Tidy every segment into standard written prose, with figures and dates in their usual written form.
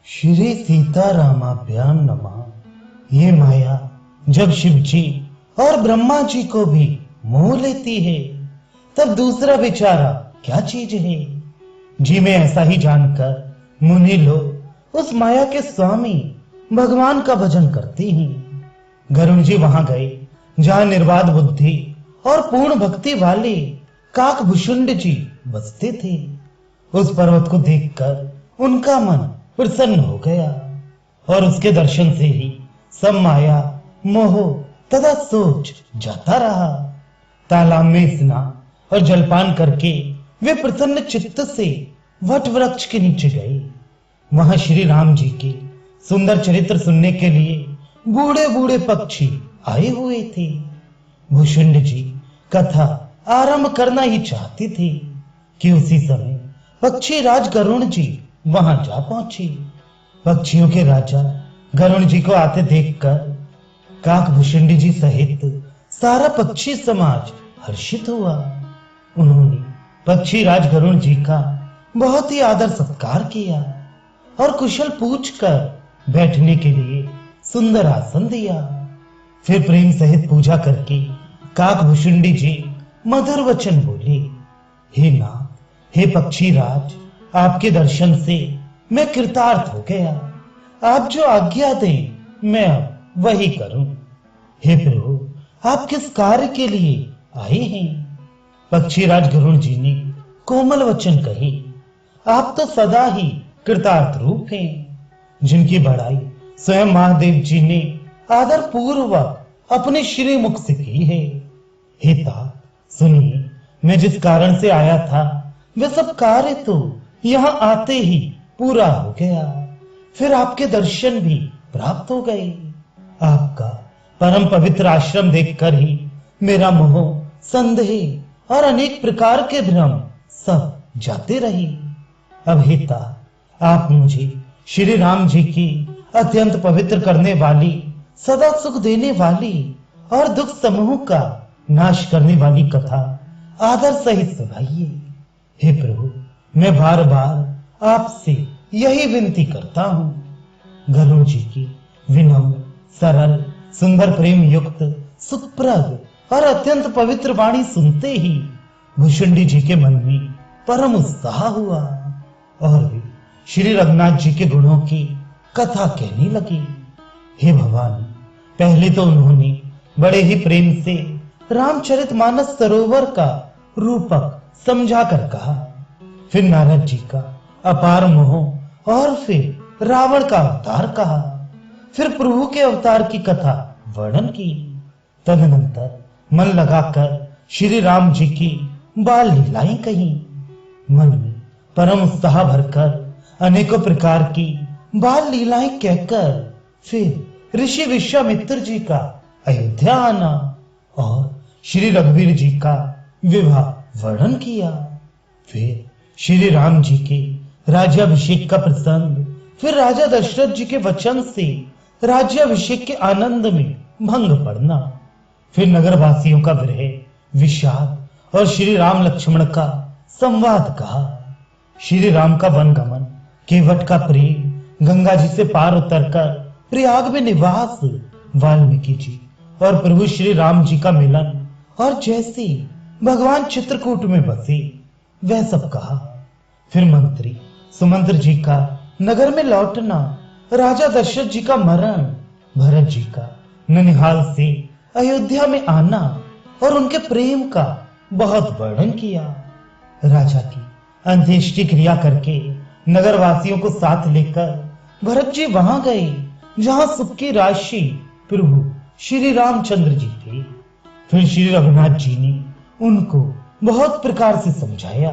श्री सीतारामाभ्याम नमः। ये माया जब शिव जी और ब्रह्मा जी को भी मोह लेती है, तब दूसरा बेचारा क्या चीज है। जी में ऐसा ही जानकर मुनि लोग उस माया के स्वामी भगवान का भजन करते हैं। गरुड़ जी वहां गए जहां निर्बाध बुद्धि और पूर्ण भक्ति वाले काकभूषुंड जी बसते थे। उस पर्वत को देखकर उनका मन प्रसन्न हो गया और उसके दर्शन से ही सब माया मोह तथा सोच जाता रहा। तालाब में स्नान और जलपान करके वे प्रसन्न चित्त से वट वृक्ष के नीचे गए। वहां श्री राम जी के सुंदर चरित्र सुनने के लिए बूढ़े बूढ़े पक्षी आए हुए थे। भूषुंड जी कथा आरंभ करना ही चाहते थे कि उसी समय पक्षी राज गरुण जी वहां जा पहुंचे। पक्षियों के राजा गरुण जी को आते देखकर काकभूषुंड जी सहित सारा पक्षी समाज हर्षित हुआ। उन्होंने पक्षी राज गरुण जी का बहुत ही आदर सत्कार किया और कुशल पूछकर बैठने के लिए सुंदर आसन दिया। फिर प्रेम सहित पूजा करके काकभूषुंड जी मधुर वचन बोले, हे नाथ, हे पक्षी राज, आपके दर्शन से मैं कृतार्थ हो गया। आप जो आज्ञा दें मैं अब वही करूं। हे प्रभु, आप किस कार्य के लिए आए हैं? पक्षीराज गरुड़ जी ने कोमल वचन कहे, आप तो सदा ही कृतार्थ रूप हैं, जिनकी बड़ाई स्वयं महादेव जी ने आदर पूर्वक अपने श्री मुख से की है। हे तात, सुनिए, मैं जिस कारण से आया था वह सब कार्य तो यहाँ आते ही पूरा हो गया। फिर आपके दर्शन भी प्राप्त हो गए। आपका परम पवित्र आश्रम देखकर ही मेरा मोह, संदेह और अनेक प्रकार के भ्रम सब जाते रहे। अब हे तात, आप मुझे श्री राम जी की अत्यंत पवित्र करने वाली, सदा सुख देने वाली और दुख समूह का नाश करने वाली कथा आदर सहित सुनाइए। हे प्रभु, मैं बार बार आपसे यही विनती करता हूँ। गरुड़ जी की विनम्र, सरल, सुंदर, प्रेम युक्त, सुखप्रद और अत्यंत पवित्र वाणी सुनते ही भूषुंडी जी के मन में परम उत्साह हुआ और वे श्री रघुनाथ जी के गुणों की कथा कहने लगी। हे भगवान, पहले तो उन्होंने बड़े ही प्रेम से रामचरितमानस सरोवर का रूपक समझा कर कहा। फिर नारद जी का अपार मोह और फिर रावण का अवतार कहा। फिर प्रभु के अवतार की कथा वर्णन की। तदनंतर मन लगाकर श्री राम जी की बाल लीलाएं कही। मन में परम उत्साह भरकर अनेकों प्रकार की बाल लीलाएं कहकर फिर ऋषि विश्वामित्र जी का अयोध्या आना और श्री रघुवीर जी का विवाह वर्णन किया। फिर श्री राम जी के राज्याभिषेक का प्रसंग, फिर राजा दशरथ जी के वचन से राज्याभिषेक के आनंद में भंग पड़ना, फिर नगरवासियों का विरह, विषाद और श्री राम लक्ष्मण का संवाद कहा। श्री राम का वनगमन, केवट का प्रेम, गंगा जी से पार उतरकर प्रयाग में निवास, वाल्मीकि जी और प्रभु श्री राम जी का मिलन और जैसे भगवान चित्रकूट में बसे वह सब कहा। फिर मंत्री सुमंत्र जी का नगर में लौटना, राजा दशरथ जी का मरण, भरत जी का ननिहाल से अयोध्या में आना और उनके प्रेम का बहुत वर्णन किया। राजा की अंत्येष्टि क्रिया करके नगरवासियों को साथ लेकर भरत जी वहां गए जहां सुख की राशि प्रभु श्री रामचंद्र जी थे। फिर श्री रघुनाथ जी ने उनको बहुत प्रकार से समझाया,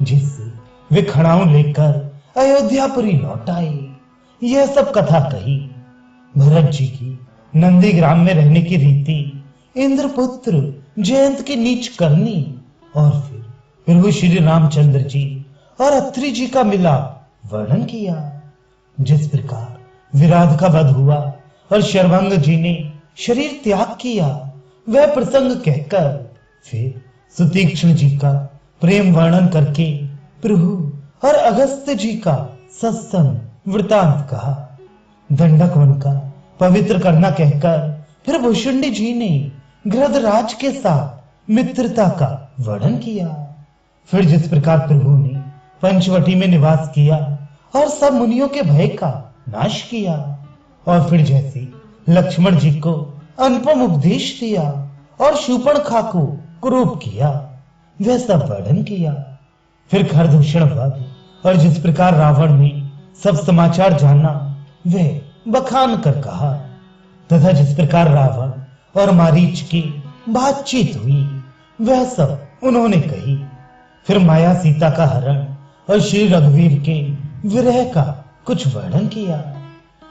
जिससे वे खड़ाऊं लेकर अयोध्यापुरी लौट आए। यह सब कथा कही। भरत जी की नंदीग्राम में रहने की रीति, इंद्रपुत्र जयंत की नीच करनी और फिर प्रभु श्री रामचंद्र जी और अत्रि जी का मिलाप वर्णन किया। जिस प्रकार विराध का वध हुआ और शर्वंग जी ने शरीर त्याग किया, वह प्रसंग कहकर फिर सुतीक्ष्ण जी का प्रेम वर्णन करके प्रभु और अगस्त्य जी का सत्संग वृतांत कहा। दंडक वन का पवित्र करना कहकर फिर भुषुंडी जी ने गृधराज के साथ मित्रता का वर्णन किया। फिर जिस प्रकार प्रभु ने पंचवटी में निवास किया और सब मुनियों के भय का नाश किया, और फिर जैसे लक्ष्मण जी को अनुपम उपदेश दिया और शूर्पणखा को क्रूप किया, वह सब वर्णन किया। फिर खरदूषण वध और जिस प्रकार रावण ने सब समाचार जाना, वह बखान कर कहा, तथा जिस प्रकार रावण और मारीच की बातचीत हुई, वह सब उन्होंने कही। फिर माया सीता का हरण और श्री रघुवीर के विरह का कुछ वर्णन किया।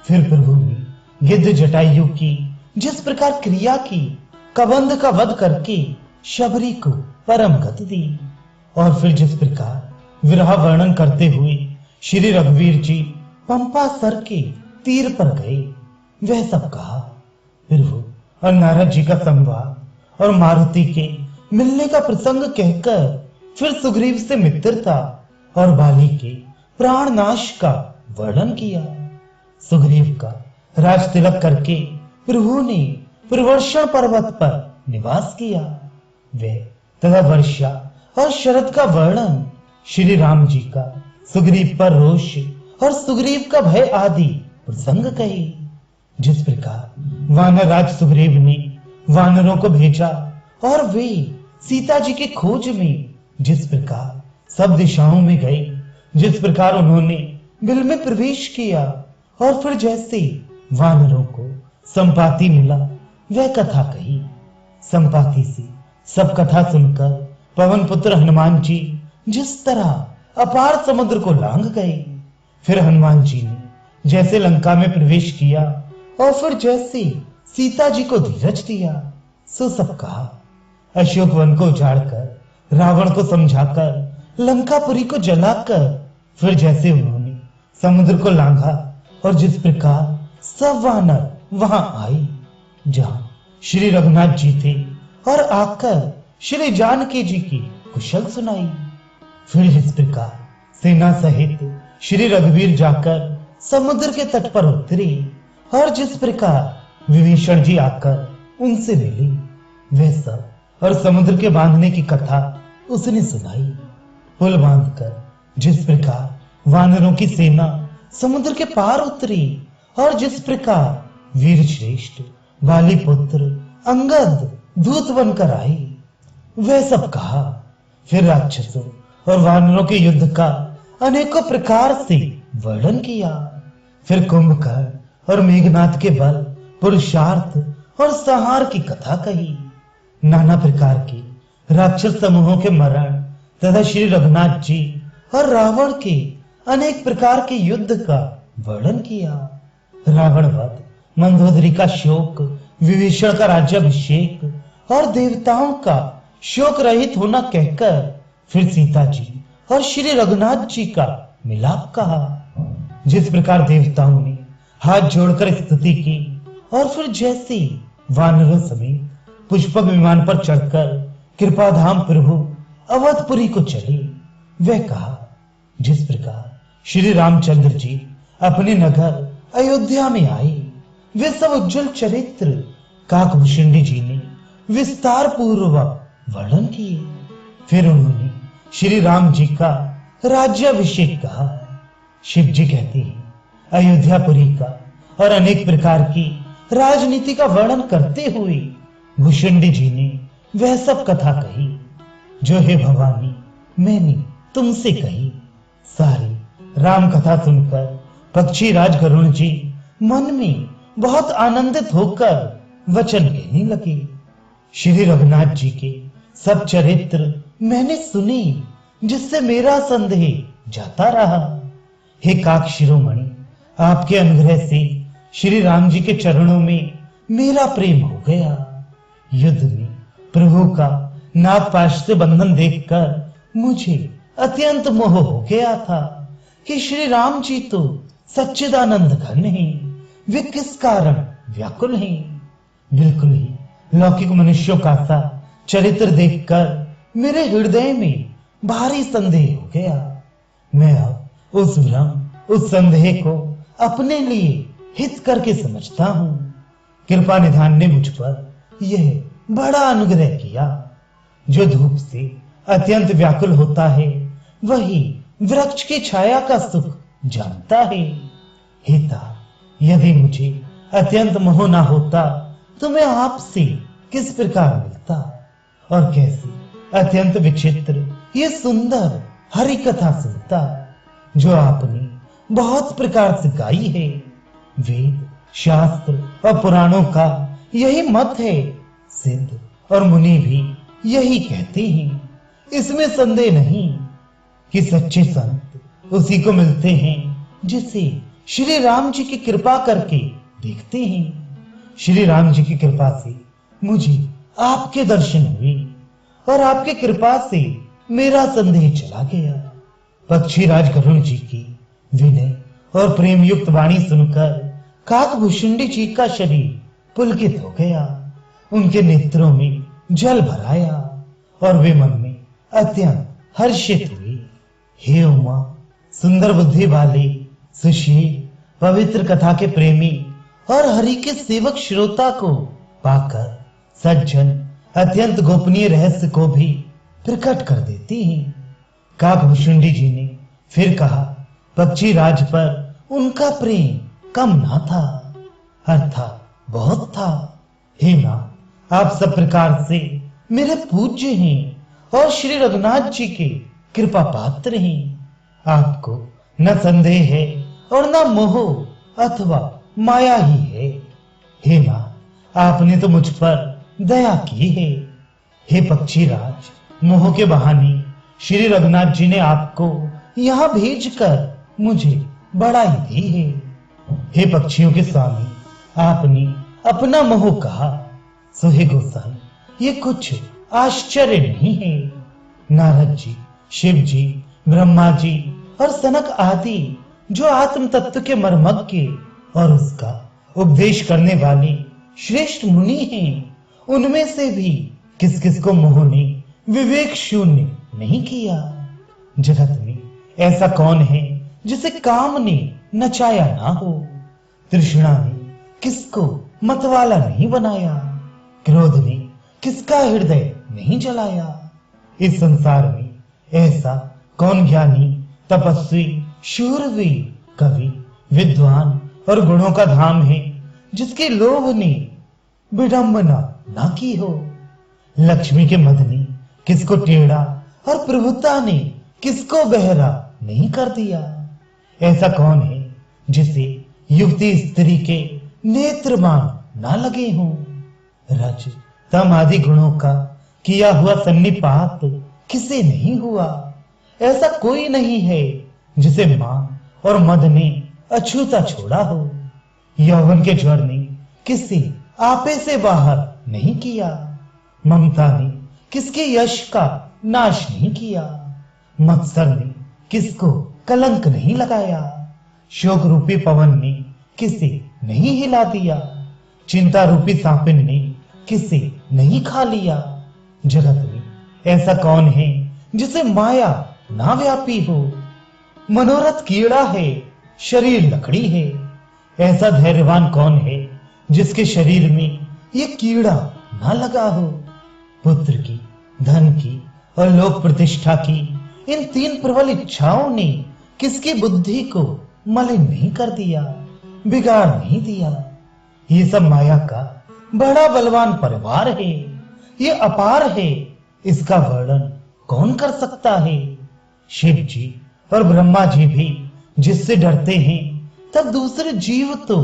फिर प्रभु ने गिद्ध जटायु की जिस प्रकार क्रिया की, कबंध का वध करके शबरी को परम गति दी, और फिर जिस प्रकार विरह वर्णन करते हुए श्री रघुवीर जी पंपा सर के तीर पर गए, वह सब कहा। फिर वो और नारद जी का संवाद और मारुति के मिलने का प्रसंग कहकर फिर सुग्रीव से मित्रता और बाली के प्राण नाश का वर्णन किया। सुग्रीव का राज तिलक करके प्रभु ने प्रवर्षण पर्वत पर निवास किया। वे तथा वर्षा और शरद का वर्णन, श्री राम जी का सुग्रीव पर रोष और सुग्रीव का भय आदि प्रसंग कहे। जिस प्रकार वानर राज सुग्रीव ने वानरों को भेजा और वे सीता जी के खोज में जिस प्रकार सब दिशाओं में गए, जिस प्रकार उन्होंने बिल में प्रवेश किया, और फिर जैसे वानरों को संपाति मिला, वह कथा कही। संपाति से सब कथा सुनकर पवन पुत्र हनुमान जी जिस तरह अपार समुद्र को लांघ गए, फिर हनुमान जी ने जैसे लंका में प्रवेश किया और फिर जैसे सीता जी को धीरज दिया, सो सब कहा। अशोक वन को उजाड़कर रावण को समझाकर लंकापुरी को जलाकर फिर जैसे उन्होंने समुद्र को लांघा, और जिस प्रकार सब वानर वहां आए जहां श्री रघुनाथ जी थे, और आकर श्री जानकी जी की कुशल सुनाई। फिर जिस प्रकार सेना सहित श्री रघुवीर जाकर समुद्र के तट पर उतरे, और जिस प्रकार विभीषण जी आकर उनसे मिली, वे सब और समुद्र के बांधने की कथा उसने सुनाई। पुल बांधकर जिस प्रकार वानरों की सेना समुद्र के पार उतरी, और जिस प्रकार वीर श्रेष्ठ बाली पुत्र अंगद दूत बनकर आए, वह सब कहा। फिर राक्षसों और वानरों के युद्ध का अनेकों प्रकार से वर्णन किया। फिर कुंभकर्ण और मेघनाथ के बल, पुरुषार्थ और संहार की कथा कही। नाना प्रकार के राक्षस समूहों के मरण तथा श्री रघुनाथ जी और रावण के अनेक प्रकार के युद्ध का वर्णन किया। रावण वध, मंदोदरी का शोक, विभीषण का राज्याभिषेक और देवताओं का शोक रहित होना कहकर फिर सीता जी और श्री रघुनाथ जी का मिलाप कहा। जिस प्रकार देवताओं ने हाथ जोड़कर स्तुति की, और फिर जैसे वानरों समेत पुष्पक विमान पर चढ़कर कृपाधाम प्रभु अवधपुरी को चले, वह कहा। जिस प्रकार श्री रामचंद्र जी अपने नगर अयोध्या में आए, वे सब उज्जवल चरित्र काकभूषुंडी जी ने विस्तार पूर्वक वर्णन किए। फिर उन्होंने श्री राम जी का राज्याभिषेक कहा। शिव जी कहते हैं, अयोध्यापुरी का और अनेक प्रकार की राजनीति का वर्णन करते हुए भूषुंडी जी ने वह सब कथा कही जो हे भवानी मैंने तुमसे कही। सारी राम कथा सुनकर पक्षी राज गरुण जी मन में बहुत आनंदित होकर वचन कहने लगे। श्री रघुनाथ जी के सब चरित्र मैंने सुने, जिससे मेरा संदेह जाता रहा। हे काक शिरोमणि, आपके अनुग्रह से श्री राम जी के चरणों में मेरा प्रेम हो गया। युद्ध में प्रभु का नागपाश से बंधन देखकर मुझे अत्यंत मोह हो गया था कि श्री राम जी तो सच्चिदानंद घन हैं, वे किस कारण व्याकुल हैं। बिल्कुल ही लौकिक मनुष्यों का सा चरित्र देखकर मेरे हृदय में भारी संदेह हो गया। मैं अब उस भ्रम उस संदेह को अपने लिए हित करके समझता हूँ। कृपा निधान ने मुझ पर यह बड़ा अनुग्रह किया। जो धूप से अत्यंत व्याकुल होता है वही वृक्ष की छाया का सुख जानता है। हिता, यदि मुझे अत्यंत मोह ना होता तो मैं आपसे किस प्रकार मिलता और कैसे अत्यंत विचित्र ये सुंदर हरि कथा सुनता जो आपने बहुत प्रकार से गाई है। वेद, शास्त्र और पुराणों का यही मत है। सिद्ध और मुनि भी यही कहते हैं। इसमें संदेह नहीं कि सच्चे संत उसी को मिलते हैं जिसे श्री राम जी की कृपा करके देखते हैं। श्री राम जी की कृपा से मुझे आपके दर्शन हुए और आपकी कृपा से मेरा संदेह चला गया। पक्षीराज गरुड़ जी की विनय और प्रेम युक्त वाणी सुनकर काकभूषुंडी जी का शरीर पुलकित हो गया। उनके नेत्रों में जल भराया और वे मन में अत्यंत हर्षित हुए। हे उमा, सुंदर बुद्धि वाले, सुशील, पवित्र कथा के प्रेमी और हरि के सेवक श्रोता को पाकर सज्जन अत्यंत गोपनीय रहस्य को भी प्रकट कर देती हैं। काकभूषुंडी जी ने फिर कहा, पक्षीराज पर उनका प्रेम कम ना था, अर्थात बहुत था। हे मां, आप सब प्रकार से मेरे पूज्य हैं और श्री रघुनाथ जी के कृपा पात्र हैं। आपको न संदेह है और न मोह अथवा माया ही है। हे मां, आपने तो मुझ पर दया की है। हे पक्षीराज, मोह के बहाने श्री रघुनाथ जी ने आपको यहाँ भेजकर मुझे बड़ाई दी है। हे पक्षियों के स्वामी, आपने अपना मोह कहा, सो हे गोसाई, ये कुछ आश्चर्य नहीं है। नारद जी, शिव जी, ब्रह्मा जी और सनक आदि जो आत्म तत्व के मर्मज्ञ और उसका उपदेश करने वाले श्रेष्ठ मुनि हैं, उनमें से भी किस किस को मोह ने विवेक शून्य नहीं किया। जगत में ऐसा कौन है जिसे काम ने नचाया ना हो। तृष्णा ने किसको मतवाला नहीं बनाया, क्रोध ने किसका हृदय नहीं जलाया। इस संसार में ऐसा कौन ज्ञानी, तपस्वी, शूरवीर, कवि, विद्वान और गुणों का धाम है जिसके लोभ ने विडंबना ना की हो। लक्ष्मी के मद ने किसको टेढ़ा और प्रभुता ने किसको बहरा नहीं कर दिया। ऐसा कौन है जिसे युवती स्त्री के नेत्रबाण ना लगे हों। रज, तम आदि गुणों का किया हुआ सन्निपात किसे नहीं हुआ। ऐसा कोई नहीं है जिसे मान और मद ने अछूता छोड़ा हो। यौवन के ज्वर ने किसी आपे से बाहर नहीं किया। ममता ने किसके यश का नाश नहीं किया। मत्सर ने किसको कलंक नहीं लगाया। शोक रूपी पवन ने किसे नहीं हिला दिया। चिंता रूपी सांपिन ने किसे नहीं खा लिया। जगत में ऐसा कौन है जिसे माया ना व्यापी हो। मनोरथ कीड़ा है, शरीर लकड़ी है। ऐसा धैर्यवान कौन है जिसके शरीर में ये कीड़ा ना लगा हो। पुत्र की, धन की और लोक प्रतिष्ठा की इन तीन प्रबल इच्छाओं ने किसकी बुद्धि को मलिन नहीं कर दिया, बिगाड़ नहीं दिया। ये सब माया का बड़ा बलवान परिवार है, ये अपार है, इसका वर्णन कौन कर सकता है। शिव जी और ब्रह्मा जी भी जिससे डरते हैं तब दूसरे जीव तो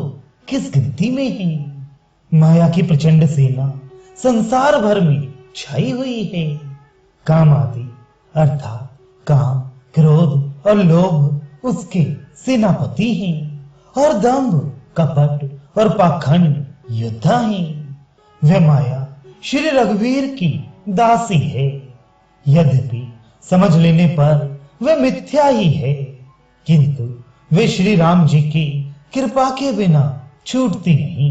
किस गिनती में हैं। माया की प्रचंड सेना संसार भर में छाई हुई है। काम आदि अर्थात काम, क्रोध और लोभ उसके सेनापति हैं और दंभ, कपट और पाखंड योद्धा हैं। वह माया श्री रघुवीर की दासी है। यद्यपि समझ लेने पर वह मिथ्या ही है, किंतु वे श्री राम जी की कृपा के बिना छूटती नहीं।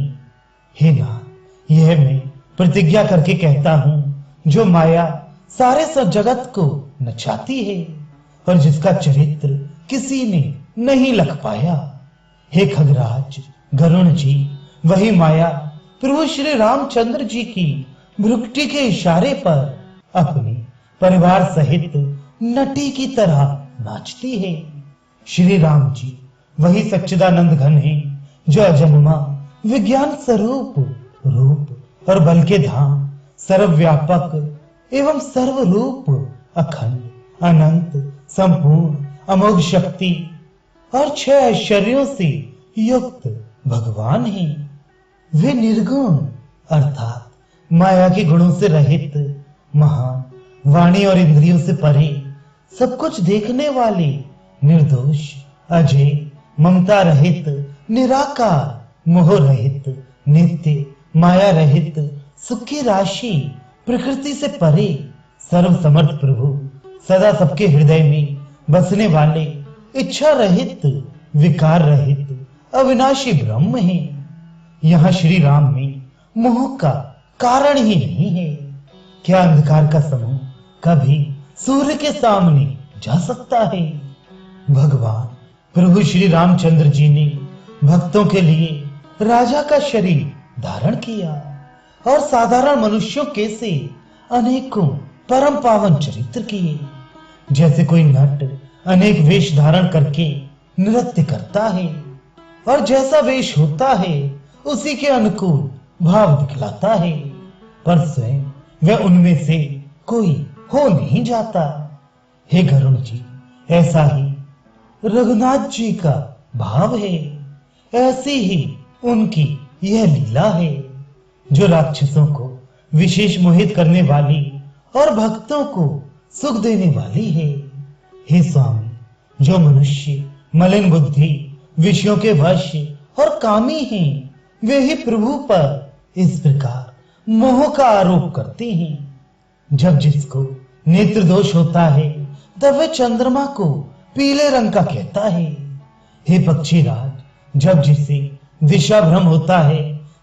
हे नाथ, यह मैं प्रतिज्ञा करके कहता हूं, जो माया सारे सब जगत को नचाती है और जिसका चरित्र किसी ने नहीं लग पाया। हे खगराज, गरुण जी, वही माया प्रभु श्री रामचंद्र जी की भ्रुकुटी के इशारे पर अपने परिवार सहित नटी की तरह नाचती है। श्री राम जी वही सच्चिदानंद घन है जो अजन्मा विज्ञान स्वरूप रूप और बल के धाम सर्वव्यापक एवं सर्वरूप अखंड अनंत संपूर्ण अमोघ शक्ति और 6 ऐश्वर्यों से युक्त भगवान है। वे निर्गुण अर्थात माया के गुणों से रहित महान वाणी और इंद्रियों से परे सब कुछ देखने वाले निर्दोष अजय ममता रहित निराकार मोह रहित नित्य माया रहित सुख की राशि प्रकृति से परे सर्व समर्थ प्रभु सदा सबके हृदय में बसने वाले इच्छा रहित विकार रहित अविनाशी ब्रह्म है। यहाँ श्री राम में मोह का कारण ही नहीं है। क्या अंधकार का समूह कभी सूर्य के सामने जा सकता है? भगवान प्रभु श्री रामचंद्र जी ने भक्तों के लिए राजा का शरीर धारण किया और साधारण मनुष्यों के से अनेकों परम पावन चरित्र किए। जैसे कोई नट अनेक वेश धारण करके नृत्य करता है और जैसा वेश होता है उसी के अनुकूल भाव दिखलाता है, पर स्वयं वह उनमें से कोई हो नहीं जाता। हे गरुण जी, ऐसा ही रघुनाथ जी का भाव है, ऐसी ही उनकी यह लीला है जो राक्षसों को विशेष मोहित करने वाली और भक्तों को सुख देने वाली है। हे स्वामी, जो मनुष्य मलिन बुद्धि विषयों के वश और कामी हैं, वे ही प्रभु पर इस प्रकार मोह का आरोप करते हैं। जब जिसको नेत्र दोष होता है तब वह चंद्रमा को पीले रंग का कहता है। हे पक्षीराज, जब जिसे दिशा भ्रम होता है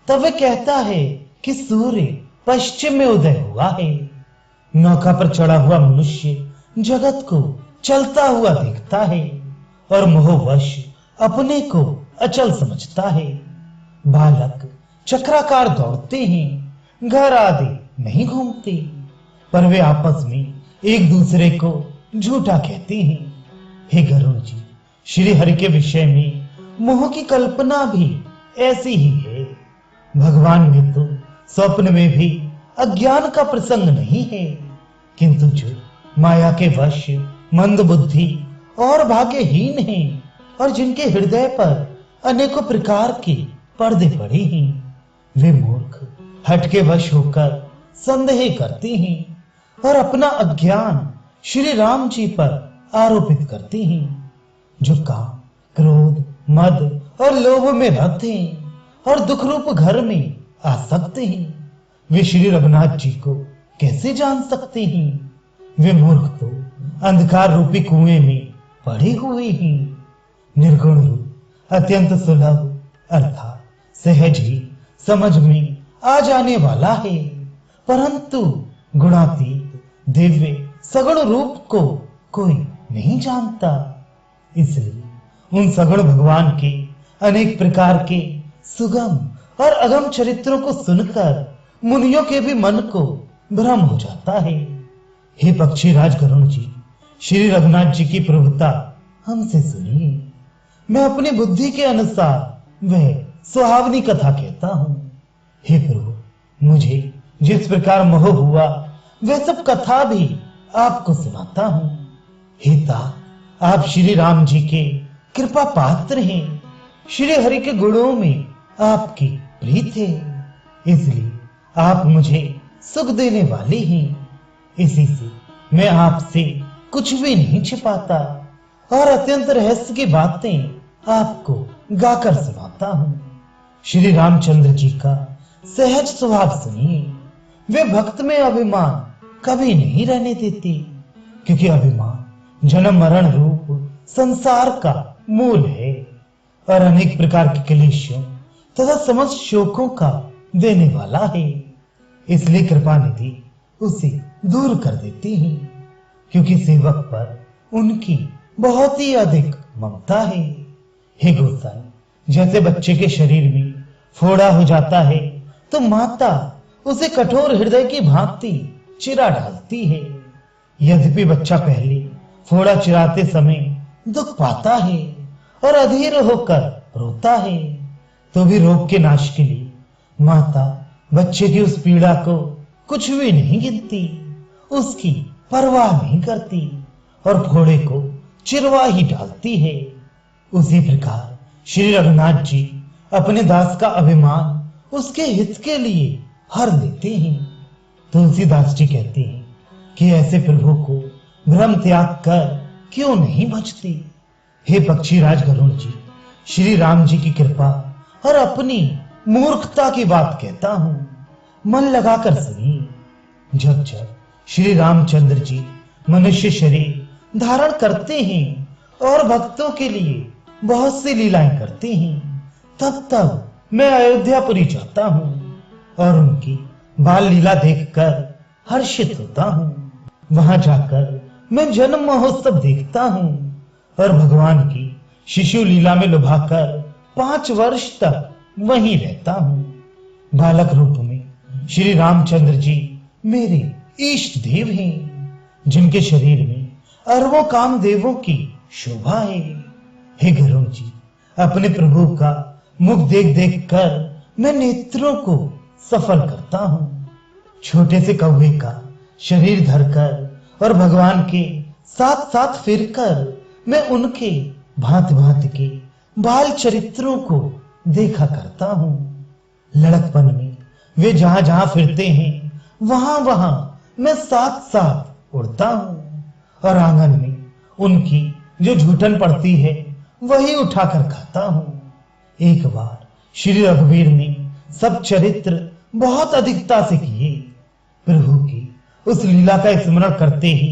तब वह कहता है कि सूर्य पश्चिम में उदय हुआ है। नौका पर चढ़ा हुआ मनुष्य जगत को चलता हुआ देखता है और मोहवश अपने को अचल समझता है। बालक चक्राकार दौड़ते हैं, घर आदि नहीं घूमते, पर वे आपस में एक दूसरे को झूठा कहते हैं। हे गरुण जी, श्री हरि के विषय में मोह की कल्पना भी ऐसी ही है। भगवान में तो स्वप्न में भी अज्ञान का प्रसंग नहीं है, किंतु जो माया के वश मंद बुद्धि और भाग्यहीन हैं और जिनके हृदय पर अनेकों प्रकार के पर्दे पड़े हैं, वे मूर्ख हट के वश होकर संदेह करते हैं और अपना अज्ञान श्री राम जी पर आरोपित करते हैं। जो काम क्रोध मद और लोभ में रत हैं और दुख रूप घर में आ सकते हैं, वे श्री रघुनाथ जी को कैसे जान सकते हैं? वे मूर्ख तो अंधकार रूपी कुएं में पड़े हुए हैं। निर्गुण रूप अत्यंत सुलभ अर्थात सहज ही समझ में आ जाने वाला है, परंतु गुणातीत दिव्य सगुण रूप को कोई नहीं जानता। इसलिए उन सगुण भगवान के अनेक प्रकार के सुगम और अगम चरित्रों को सुनकर मुनियों के भी मन को भ्रम हो जाता है। हे पक्षीराज गरुण जी, श्री रघुनाथ जी की प्रभुता हमसे सुनिए। मैं अपनी बुद्धि के अनुसार वह सुहावनी कथा कहता हूँ। हे प्रभु, मुझे जिस प्रकार मोह हुआ वह सब कथा भी आपको सुनाता हूँ। हे तात, आप श्री राम जी के कृपा पात्र हैं। श्री हरि के गुणों में आपकी प्रीत है, इसलिए आप मुझे सुख देने वाले हैं। इसी से मैं आपसे कुछ भी नहीं छिपाता और अत्यंत रहस्य की बातें आपको गाकर सुनाता हूँ। श्री रामचंद्र जी का सहज स्वभाव सुनिए। वे भक्त में अभिमान कभी नहीं रहने देते, क्योंकि अभिमान जन्म मरण रूप संसार का मूल है और अनेक प्रकार के क्लेशों तथा समस्त शोकों का देने वाला है। इसलिए कृपा निधि उसे दूर कर देती है, क्योंकि सेवक पर उनकी बहुत ही अधिक ममता है। हे गोसाई, जैसे बच्चे के शरीर में फोड़ा हो जाता है तो माता उसे कठोर हृदय की भांति चिरा डालती है। यद्यपि बच्चा पहले फोड़ा चिराते समय दुख पाता है और अधीर होकर रोता है, तो भी रोग के नाश के लिए माता बच्चे की उस पीड़ा को कुछ भी नहीं गिनती, उसकी परवाह नहीं करती और फोड़े को चिरवा ही डालती है। उसी प्रकार श्री रघुनाथ जी अपने दास का अभिमान उसके हित के लिए हर लेते हैं। तुलसीदास जी कहते हैं कि ऐसे प्रभु को भ्रम त्याग कर क्यों नहीं भजते। हे पक्षीराज गरुड़ जी, श्री राम जी की कृपा और अपनी मूर्खता की बात कहता हूं, मन लगाकर सुनिए। जब जब श्री रामचंद्र जी मनुष्य शरीर धारण करते हैं और भक्तों के लिए बहुत सी लीलाएं करते हैं, तब तब मैं अयोध्यापुरी जाता हूं और उनकी बाल लीला देखकर हर्षित होता हूं। वहां जाकर मैं जन्म महोत्सव देखता हूं और भगवान की शिशु लीला में लुभाकर 5 वर्ष तक वहीं रहता हूं। बालक रूप में श्री रामचंद्र जी मेरे इष्ट देव हैं, जिनके शरीर में अरबों कामदेवों की शोभा है। हे गरुड़ जी, अपने प्रभु का मुख देख देख कर मैं नेत्रों को सफल करता हूं। छोटे से कौवे का शरीर धरकर और भगवान के साथ साथ फिरकर मैं उनके भांति भांति के बाल चरित्रों को देखा करता हूं। लड़कपन में वे जहां जहां फिरते हैं वहां वहां मैं साथ साथ उड़ता हूं और आंगन में उनकी जो झूठन पड़ती है वही उठाकर खाता हूं। एक बार श्री रघुवीर ने सब चरित्र बहुत अधिकता से किए। प्रभु की उस लीला का स्मरण करते ही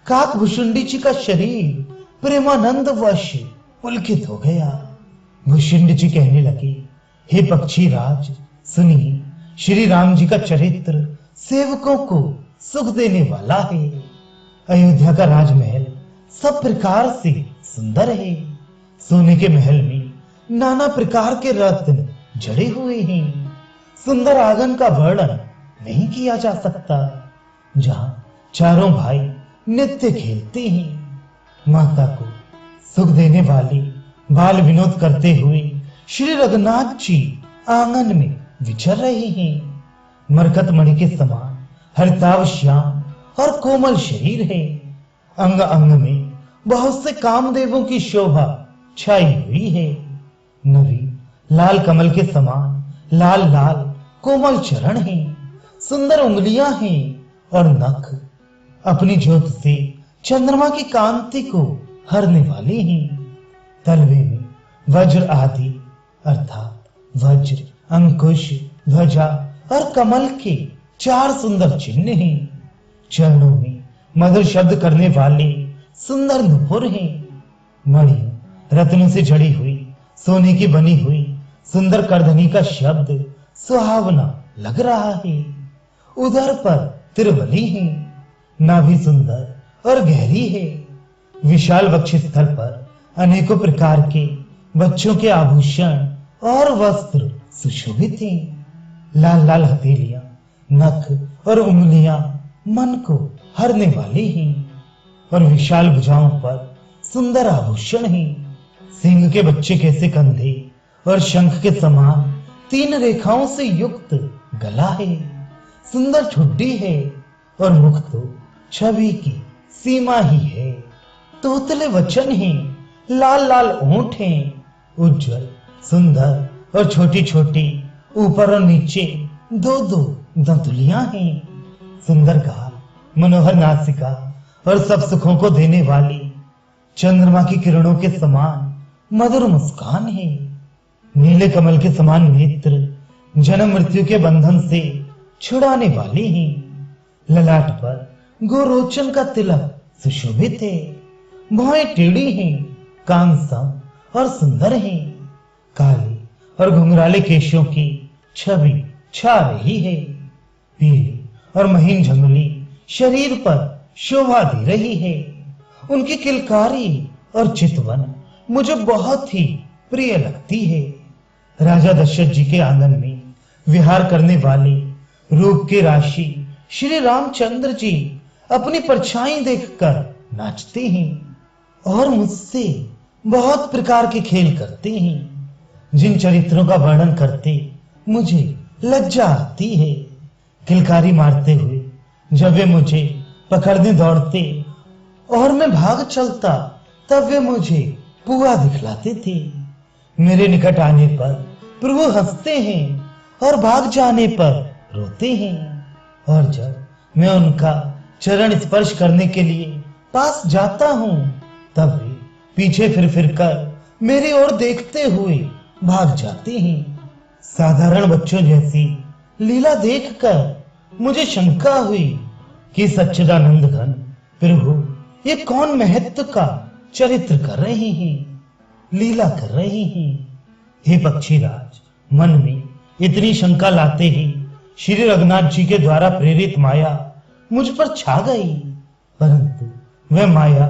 काकभुषुंडी जी का शरीर प्रेमानंद वश पुलकित हो गया। भुषुंडी जी कहने लगे, हे पक्षी राज, सुनिए, श्री राम जी का चरित्र सेवकों को सुख देने वाला है। अयोध्या का राजमहल सब प्रकार से सुंदर है। सोने के महल में नाना प्रकार के रत्न जड़े हुए हैं। सुंदर आंगन का वर्णन नहीं किया जा सकता, जहां चारों भाई नित्य खेलते हैं। माता को सुख देने वाले बाल विनोद करते हुए श्री रघुनाथ जी आंगन में विचर रहे हैं। मरकत मणि के समान हरिताभ श्याम और कोमल शरीर है। अंग अंग में बहुत से कामदेवों की शोभा छाई हुई है। नवीन लाल कमल के समान लाल लाल कोमल चरण हैं, सुंदर उंगलियां हैं और नख अपनी ज्योत से चंद्रमा की कांति को हरने वाले हैं। तलवे में वज्र आदि अर्थात वज्र, अंकुश, ध्वजा और कमल के 4 सुंदर चिन्ह हैं। चरणों में मधुर शब्द करने वाले सुंदर नुपुर हैं। मणियों रत्नों से जड़ी हुई सोने की बनी हुई सुंदर करधनी का शब्द सुहावना लग रहा है। उधर पर तिरवली है, नाभि सुंदर और गहरी है। विशाल वक्षस्थल पर अनेकों प्रकार के बच्चों के आभूषण और वस्त्र सुशोभित हैं। लाल लाल हथेलियां, नख और उंगलियां मन को हरने वाली हैं और विशाल भुजाओं पर सुंदर आभूषण हैं। सिंह के बच्चे कैसे कंधे और शंख के समान 3 रेखाओं से युक्त गला है। सुंदर ठुड्डी है और मुख तो छवि की सीमा ही है। तोतले वचन हैं, लाल लाल ओंठ हैं, उज्जवल, सुंदर और छोटी छोटी ऊपर और नीचे 2-2 दंतुलियां हैं। सुंदर गाल, मनोहर नासिका और सब सुखों को देने वाली चंद्रमा की किरणों के समान मधुर मुस्कान है। नीले कमल के समान नेत्र जन्म मृत्यु के बंधन से छुड़ाने वाले हैं। ललाट पर गोरोचन का तिलक सुशोभित है। भौहें टेढ़ी हैं, कान सम और सुंदर हैं। काले और घुंघराले केशों की छवि छा रही है। पीली और महीन झंगली शरीर पर शोभा दे रही है। उनकी किलकारी और चितवन मुझे बहुत ही प्रिय लगती है। राजा दशरथ जी के आंगन में विहार करने वाले रूप के राशि श्री रामचंद्र जी अपनी परछाई देखकर नाचते हैं और मुझसे बहुत प्रकार के खेल करते हैं, जिन चरित्रों का वर्णन करते मुझे लज्जा आती है। किलकारी मारते हुए जब वे मुझे पकड़ने दौड़ते और मैं भाग चलता, तब वे मुझे पुआ दिखलाते थे। मेरे निकट आने पर प्रभु हंसते हैं और भाग जाने पर रोते हैं, और जब मैं उनका चरण स्पर्श करने के लिए पास जाता हूँ, तब वे पीछे फिर कर मेरी ओर देखते हुए भाग जाते हैं। साधारण बच्चों जैसी लीला देखकर मुझे शंका हुई कि सच्चिदानंद घन प्रभु ये कौन महत्व का चरित्र कर रहे हैं, लीला कर रहे हैं। हे पक्षीराज, मन में इतनी शंका लाते ही श्री रघुनाथ जी के द्वारा प्रेरित माया मुझ पर छा गई, परंतु वह माया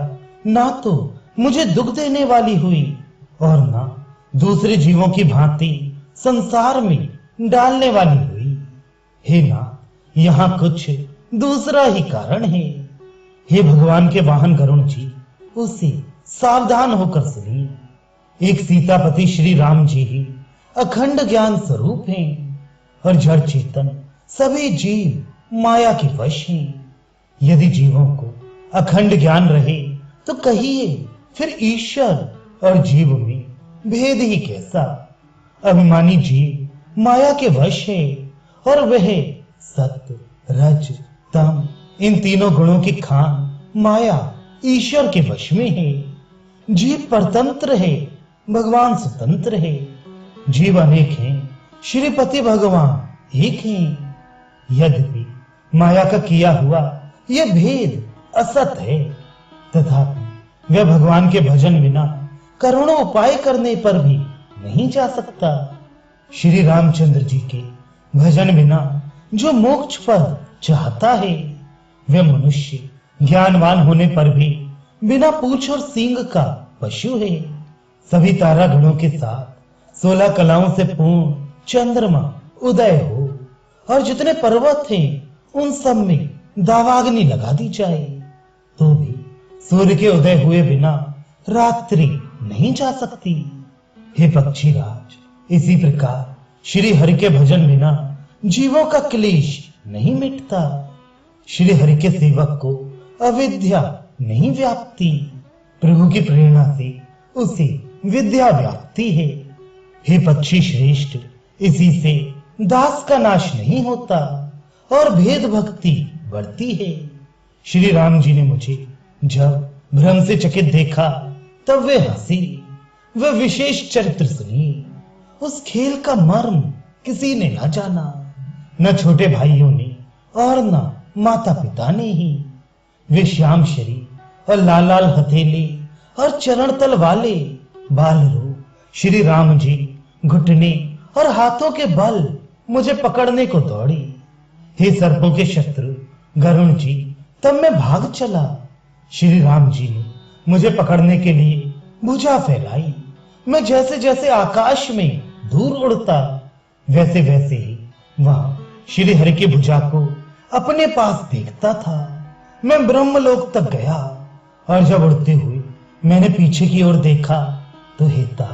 ना तो मुझे दुख देने वाली हुई और ना दूसरे जीवों की भांति संसार में डालने वाली हुई। हे नाथ, यहाँ कुछ दूसरा ही कारण है। हे भगवान के वाहन गरुण जी, उसे सावधान होकर सुनिए। एक सीतापति श्री राम जी ही अखंड ज्ञान स्वरूप हैं और जड़ चेतन सभी जीव माया के वश हैं। यदि जीवों को अखंड ज्ञान रहे तो कहिए फिर ईश्वर और जीव में भेद ही कैसा। अभिमानी जीव माया के वश है और वह सत्य रज तम इन तीनों गुणों की खान माया ईश्वर के वश में है। जीव परतंत्र है, भगवान स्वतंत्र है। जीव अनेक हैं, श्रीपति भगवान एक हैं। यद्यपि माया का किया हुआ यह भेद असत है, तथापि वह भगवान के भजन बिना करोड़ों उपाय करने पर भी नहीं जा सकता। श्री रामचंद्र जी के भजन बिना जो मोक्ष पद चाहता है, वह मनुष्य ज्ञानवान होने पर भी बिना पूंछ और सींग का पशु है। सभी तारा गणों के साथ 16 कलाओं से पूर्ण चंद्रमा उदय हो और जितने पर्वत हैं उन सब में दावाग्नि लगा दी जाए, तो भी सूर्य के उदय हुए बिना रात्रि नहीं जा सकती। हे पक्षीराज, इसी प्रकार श्री हरि के भजन बिना जीवों का क्लेश नहीं मिटता। श्री हरि के सेवक को अविद्या नहीं व्याप्ति, प्रभु की प्रेरणा से उसे विद्या व्याप्ति है। हे पक्षी श्रेष्ठ, इसी से दास का नाश नहीं होता और भेद भक्ति बढ़ती है। श्री राम जी ने मुझे जब भ्रम से चकित देखा, तब वे हंसी। वह विशेष चरित्र सुनिए। उस खेल का मर्म किसी ने ना जाना, न छोटे भाइयों ने और न माता पिता ने ही। वे श्याम शरीर और लाल लाल हथेली और चरण तल वाले बाल रूप श्री राम जी घुटने और हाथों के बल मुझे पकड़ने को दौड़ी। हे सर्पों के शत्रु गरुण जी, तब मैं भाग चला। श्री राम जी ने मुझे पकड़ने के लिए भुजा फैलाई। मैं जैसे जैसे आकाश में दूर उड़ता, वैसे वैसे ही वहां श्री हरि की भुजा को अपने पास देखता था। मैं ब्रह्मलोक तक गया और जब उड़ते हुए मैंने पीछे की ओर देखा, तो हेता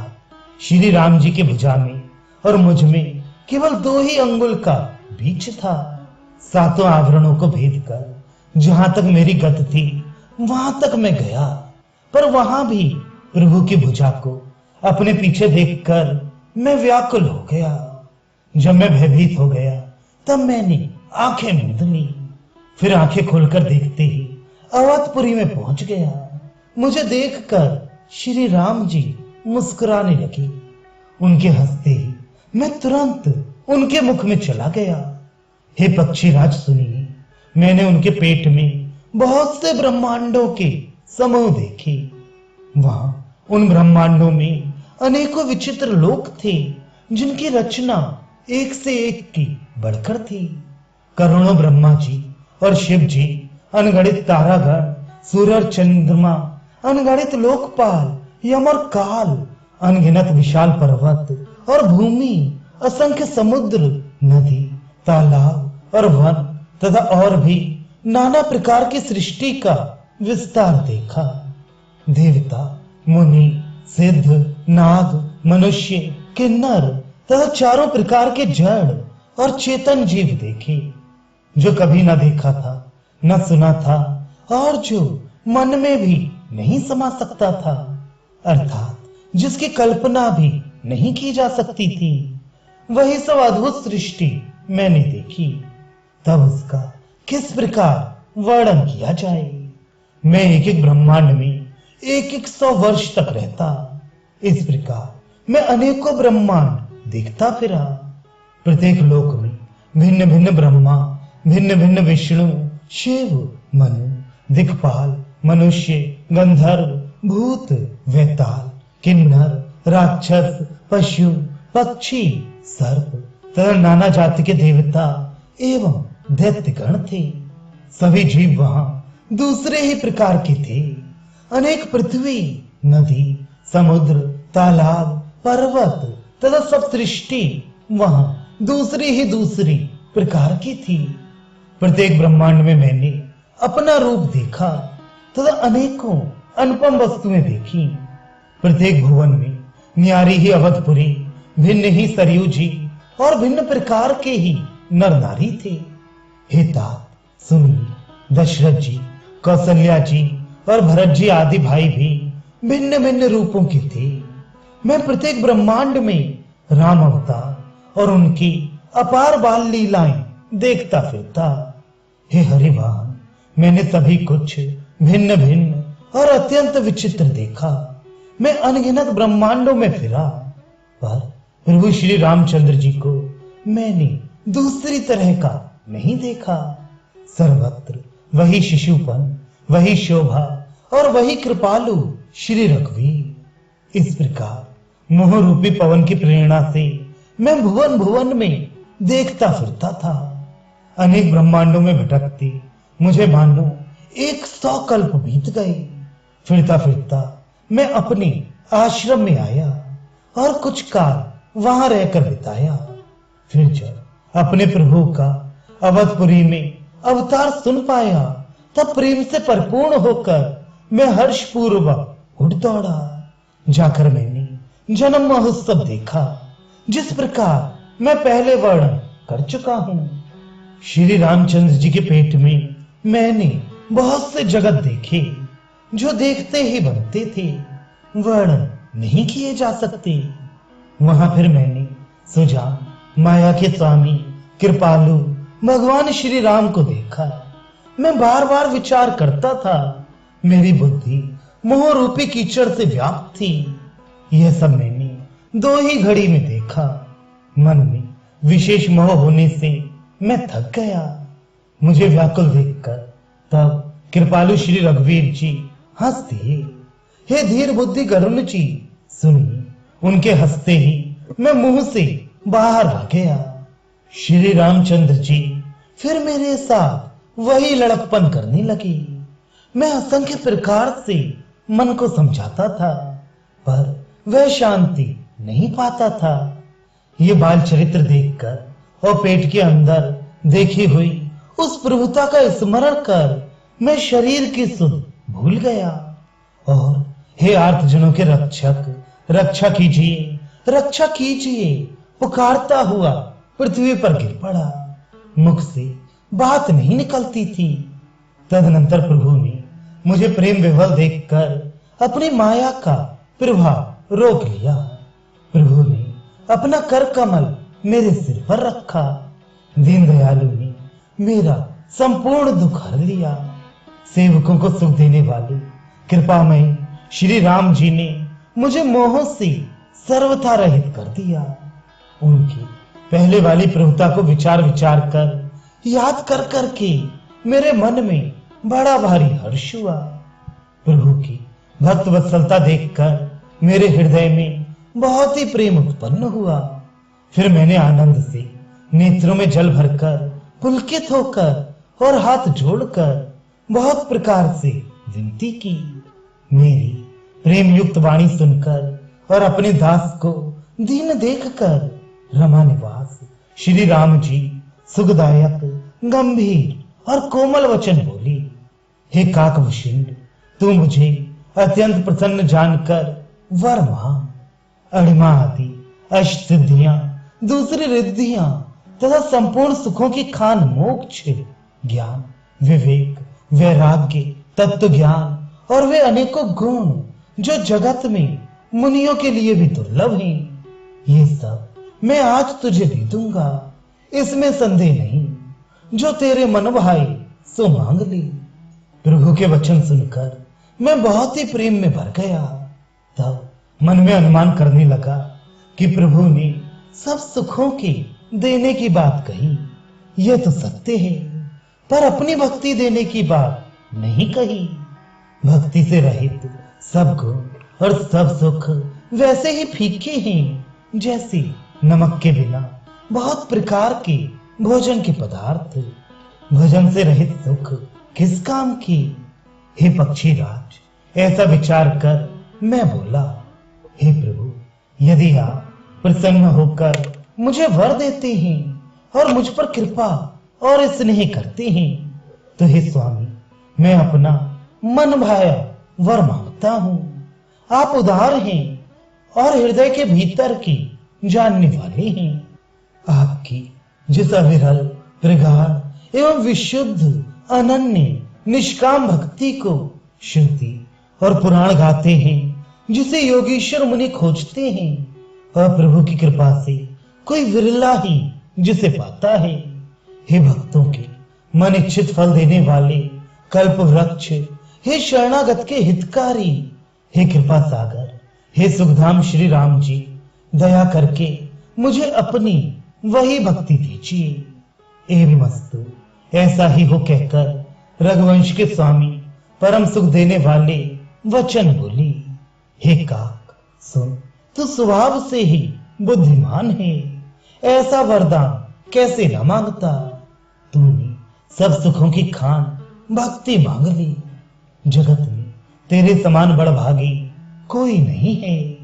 श्री राम जी की भुजा में और मुझ में केवल 2 ही अंगुल का बीच था। 7 आवरणों को भेद कर जहां तक मेरी गति थी वहां तक मैं गया, पर वहां भी प्रभु की भुजा को अपने पीछे देखकर मैं व्याकुल हो गया। जब मैं भयभीत हो गया, तब मैंने आंखें मूंद ली। फिर आंखें खोलकर देखते ही अवधपुरी में पहुंच गया। मुझे देखकर श्री राम जी मुस्कुराने लगे। उनके हंसते ही मैं तुरंत उनके मुख में चला गया। हे पक्षीराज सुनिए, मैंने उनके पेट में बहुत से ब्रह्मांडों के समूह देखे। वहां उन ब्रह्मांडों में अनेकों विचित्र लोक थे, जिनकी रचना एक से एक की बढ़कर थी। करोड़ों ब्रह्मा जी और शिव जी, अनगणित तारागण, सूर्य और चंद्रमा, अनगणित लोकपाल यम और काल, अनगिनत विशाल पर्वत और भूमि, असंख्य समुद्र, नदी, तालाब और वन तथा और भी नाना प्रकार की सृष्टि का विस्तार देखा। देवता, मुनि, सिद्ध, नाग, मनुष्य, किन्नर तथा चारों प्रकार के जड़ और चेतन जीव देखे, जो कभी न देखा था, न सुना था और जो मन में भी नहीं समा सकता था, अर्थात जिसकी कल्पना भी नहीं की जा सकती थी। वही सब अद्भुत सृष्टि मैंने देखी। तब उसका किस प्रकार वर्णन किया जाए। मैं एक एक ब्रह्मांड में एक एक 100 वर्ष तक रहता। इस प्रकार मैं अनेकों ब्रह्मांड देखता फिरा। प्रत्येक लोक में भिन्न भिन्न ब्रह्मा, भिन्न भिन्न विष्णु, शिव, मनु, दिक्पाल, मनुष्य, गंधर्व, भूत, वेताल, किन्नर, राक्षस, पशु, पक्षी, सर्प तथा नाना जाति के देवता एवं दैत्यगण थे। सभी जीव वहां दूसरे ही प्रकार के थे। अनेक पृथ्वी, नदी, समुद्र, तालाब, पर्वत तथा सब सृष्टि वहां दूसरी ही दूसरी प्रकार की थी। प्रत्येक ब्रह्मांड में मैंने अपना रूप देखा तथा अनेकों अनुपम वस्तुएं देखी। प्रत्येक भुवन में न्यारी ही अवधपुरी, भिन्न ही सरयू जी और भिन्न प्रकार के ही नर नारी थे। हे तात, सुनिए, दशरथ जी, कौशल्या जी और भरत जी आदि भाई भी भिन्न भिन्न रूपों के थे। मैं प्रत्येक ब्रह्मांड में राम अवतार और उनकी अपार बाल लीलाएं देखता फिरता। हे हरिवाहन, मैंने सभी कुछ भिन्न भिन्न और अत्यंत विचित्र देखा। मैं अनगिनत ब्रह्मांडों में फिरा, पर प्रभु श्री रामचंद्र जी को मैंने दूसरी तरह का नहीं देखा। सर्वत्र वही शिशुपन, वही शोभा और वही कृपालु श्री रघुवीर। इस प्रकार मोह रूपी पवन की प्रेरणा से मैं भुवन भुवन में देखता फिरता था। अनेक ब्रह्मांडों में भटकते मुझे मानो 100 कल्प बीत गए। फिरता फिरता मैं अपने आश्रम में आया और कुछ काल वहां रहकर बिताया। फिर जब अपने प्रभु का अवधपुरी में अवतार सुन पाया, तब प्रेम से परिपूर्ण होकर मैं हर्ष पूर्वक उठ दौड़ा। जाकर मैंने जन्म महोत्सव देखा, जिस प्रकार मैं पहले वर्णन कर चुका हूं। श्री रामचंद्र जी के पेट में मैंने बहुत से जगत देखे, जो देखते ही बनते थे, वर्णन नहीं किए जा सकते। वहां फिर मैंने सुजान, माया के स्वामी, कृपालु भगवान श्री राम को देखा। मैं बार बार विचार करता था, मेरी बुद्धि मोह रूपी कीचड़ से व्याप्त थी। यह सब मैंने 2 ही घड़ी में देखा। मन में विशेष मोह होने से मैं थक गया। मुझे व्याकुल देखकर तब कृपालु श्री रघुवीर जी हंस दिए। हे धीर बुद्धि गरुण जी, सुनिए। उनके हंसते ही मैं मुंह से बाहर आ गया। श्री रामचंद्र जी फिर मेरे साथ वही लड़कपन करने लगे। मैं असंख्य प्रकार से मन को समझाता था, पर वह शांति नहीं पाता था। ये बाल चरित्र देखकर और पेट के अंदर देखी हुई उस प्रभुता का स्मरण कर मैं शरीर की सुध भूल गया। और हे आर्तजनों के रक्षक, रक्षा कीजिए, रक्षा कीजिए पुकारता हुआ पृथ्वी पर गिर पड़ा। मुख से बात नहीं निकलती थी। तदनंतर प्रभु ने मुझे प्रेम विह्वल देखकर अपनी माया का प्रभाव रोक लिया। प्रभु ने अपना कर कमल मेरे सिर पर रखा। दीन दयालु ने मेरा संपूर्ण दुख हर लिया। सेवकों को सुख देने वाले कृपामय श्री राम जी ने मुझे मोह से सर्वथा रहित कर दिया। उनकी पहले वाली प्रभुता को विचार विचार कर, याद कर करके मेरे मन में बड़ा भारी हर्ष हुआ। प्रभु की भक्त वत्सलता देखकर मेरे हृदय में बहुत ही प्रेम उत्पन्न हुआ। फिर मैंने आनंद से नेत्रों में जल भरकर, पुलकित होकर और हाथ जोड़कर बहुत प्रकार से विनती की। मेरी प्रेम युक्त वाणी सुनकर और अपने दास को दीन देखकर रमा निवास श्री राम जी सुखदायक गंभीर और कोमल वचन बोली। हे काकभूषिंड, तू मुझे अत्यंत प्रसन्न जानकर वर मांग। अणिमा आदि अष्ट सिद्धियां, दूसरी रिद्धियां तथा संपूर्ण सुखों की खान मोक्ष, ज्ञान, विवेक, वैराग्य, तत्व ज्ञान और वे अनेकों गुण जो जगत में मुनियों के लिए भी दुर्लभ हैं, ये सब मैं आज तुझे दे दूंगा, इसमें संदेह नहीं। जो तेरे मन भाए सो मांग ले। प्रभु के वचन सुनकर मैं बहुत ही प्रेम में भर गया। तब मन में अनुमान करने लगा कि प्रभु ने सब सुखों के देने की बात कही, यह तो सत्य है, पर अपनी भक्ति देने की बात नहीं कही। भक्ति से रहित सब गुण और सब सुख वैसे ही फीके हैं जैसे नमक के बिना बहुत प्रकार के भोजन के पदार्थ। भोजन से रहित सुख किस काम की? हे पक्षी राज, ऐसा विचार कर मैं बोला, हे प्रभु, यदि आप प्रसन्न होकर मुझे वर देते हैं और मुझ पर कृपा और स्नेह करते हैं, तो हे स्वामी, मैं अपना मन भाया वर मांगता हूं। आप उदार हैं और हृदय के भीतर की जानने वाले हैं। आपकी जिस अविरल, प्रगाढ़ एवं विशुद्ध, अनन्य, निष्काम भक्ति को श्रुति और पुराण गाते हैं, जिसे योगीश्वर मुनि खोजते हैं, और प्रभु की कृपा से कोई विरला ही जिसे पाता है। हे भक्तों के मन इच्छित फल देने वाले कल्प वृक्ष, हे शरणागत के हितकारी, हे कृपा सागर, हे सुखधाम श्री राम जी, दया करके मुझे अपनी वही भक्ति दीजिए। एवं मस्तु, ऐसा ही हो कहकर रघुवंश के स्वामी परम सुख देने वाले वचन बोली। हे काक सुन, तू स्वभाव से ही बुद्धिमान है, ऐसा वरदान कैसे न मांगता। तूने सब सुखों की खान भक्ति मांग ली। जगत में तेरे समान बड़भागी कोई नहीं है।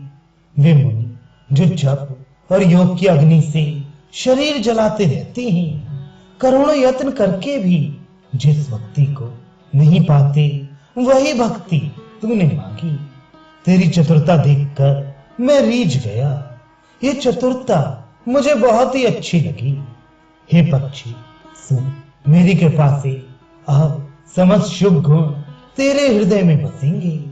वे मुनि जो जप और योग की अग्नि से शरीर जलाते रहते हैं, करोड़ों यत्न करके भी जिस भक्ति को नहीं पाते, वही भक्ति तूने मांगी। तेरी चतुरता देखकर मैं रीझ गया। ये चतुरता मुझे बहुत ही अच्छी लगी। हे पक्षी सुन, मेरी कृपा से अब समस्त शुभ गुण तेरे हृदय में बसेंगे।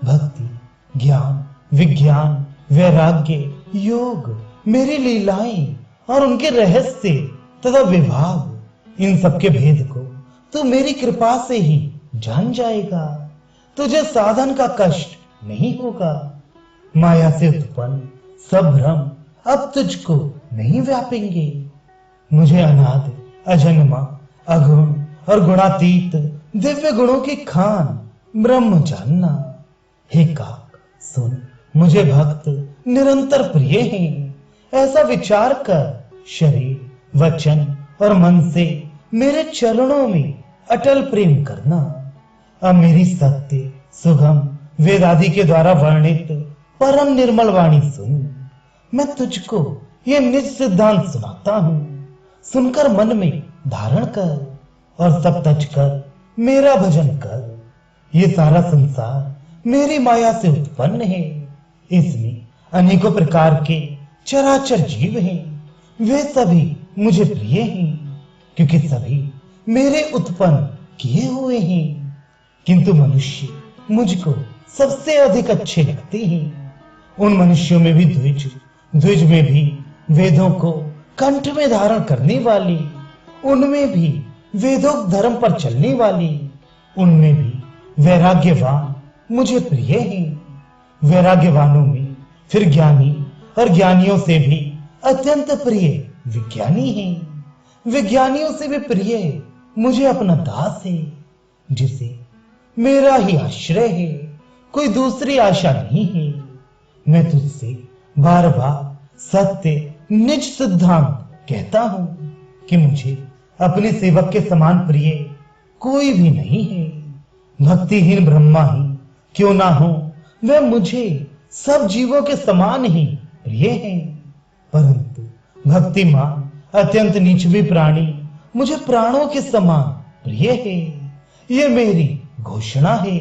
भक्ति, ज्ञान, विज्ञान, वैराग्य, योग, मेरी लीलाएं और उनके रहस्य तथा विभाग, इन सबके भेद को तू मेरी कृपा से ही जान जाएगा। तुझे साधन का कष्ट नहीं होगा। माया से उत्पन्न सब भ्रम अब तुझको नहीं व्यापेंगे। मुझे अनादि, अजन्मा, अगुण और गुणातीत दिव्य गुणों की खान ब्रह्म जानना। हे काक सुन, मुझे भक्त निरंतर प्रिय हैं, ऐसा विचार कर शरीर, वचन और मन से मेरे चरणों में अटल प्रेम करना। अब मेरी सत्य, सुगम, वेदादि के द्वारा वर्णित परम निर्मल वाणी सुन। मैं तुझको ये निज सिद्धांत सुनाता हूं, सुनकर मन में धारण कर और सब तज कर मेरा भजन कर। ये सारा संसार मेरी माया से उत्पन्न है। इसमें अनेकों प्रकार के चराचर जीव हैं। वे सभी मुझे प्रिय हैं, क्योंकि सभी मेरे उत्पन्न किए हुए हैं। किंतु मनुष्य मुझको सबसे अधिक अच्छे लगते हैं। उन मनुष्यों में भी द्विज, द्विज में भी वेदों को कंठ में धारण करने वाली, उनमें भी वेदोक्त धर्म पर चलने वाली, उनमें भी वैराग्यवान मुझे प्रिय हैं। वैराग्यवानों में फिर ज्ञानी और ज्ञानियों से भी अत्यंत प्रिय विज्ञानी हैं। विज्ञानियों से भी प्रिय मुझे अपना दास है, जिसे मेरा ही आश्रय है, कोई दूसरी आशा नहीं है। मैं तुझसे बार बार सत्य निज सिद्धांत कहता हूं कि मुझे अपने सेवक के समान प्रिय कोई भी नहीं है। भक्तिहीन ब्रह्मा ही क्यों ना हो, वे मुझे सब जीवों के समान ही प्रिय हैं, परंतु भक्तिमान अत्यंत निचवी प्राणी मुझे प्राणों के समान प्रिय है। ये मेरी घोषणा है।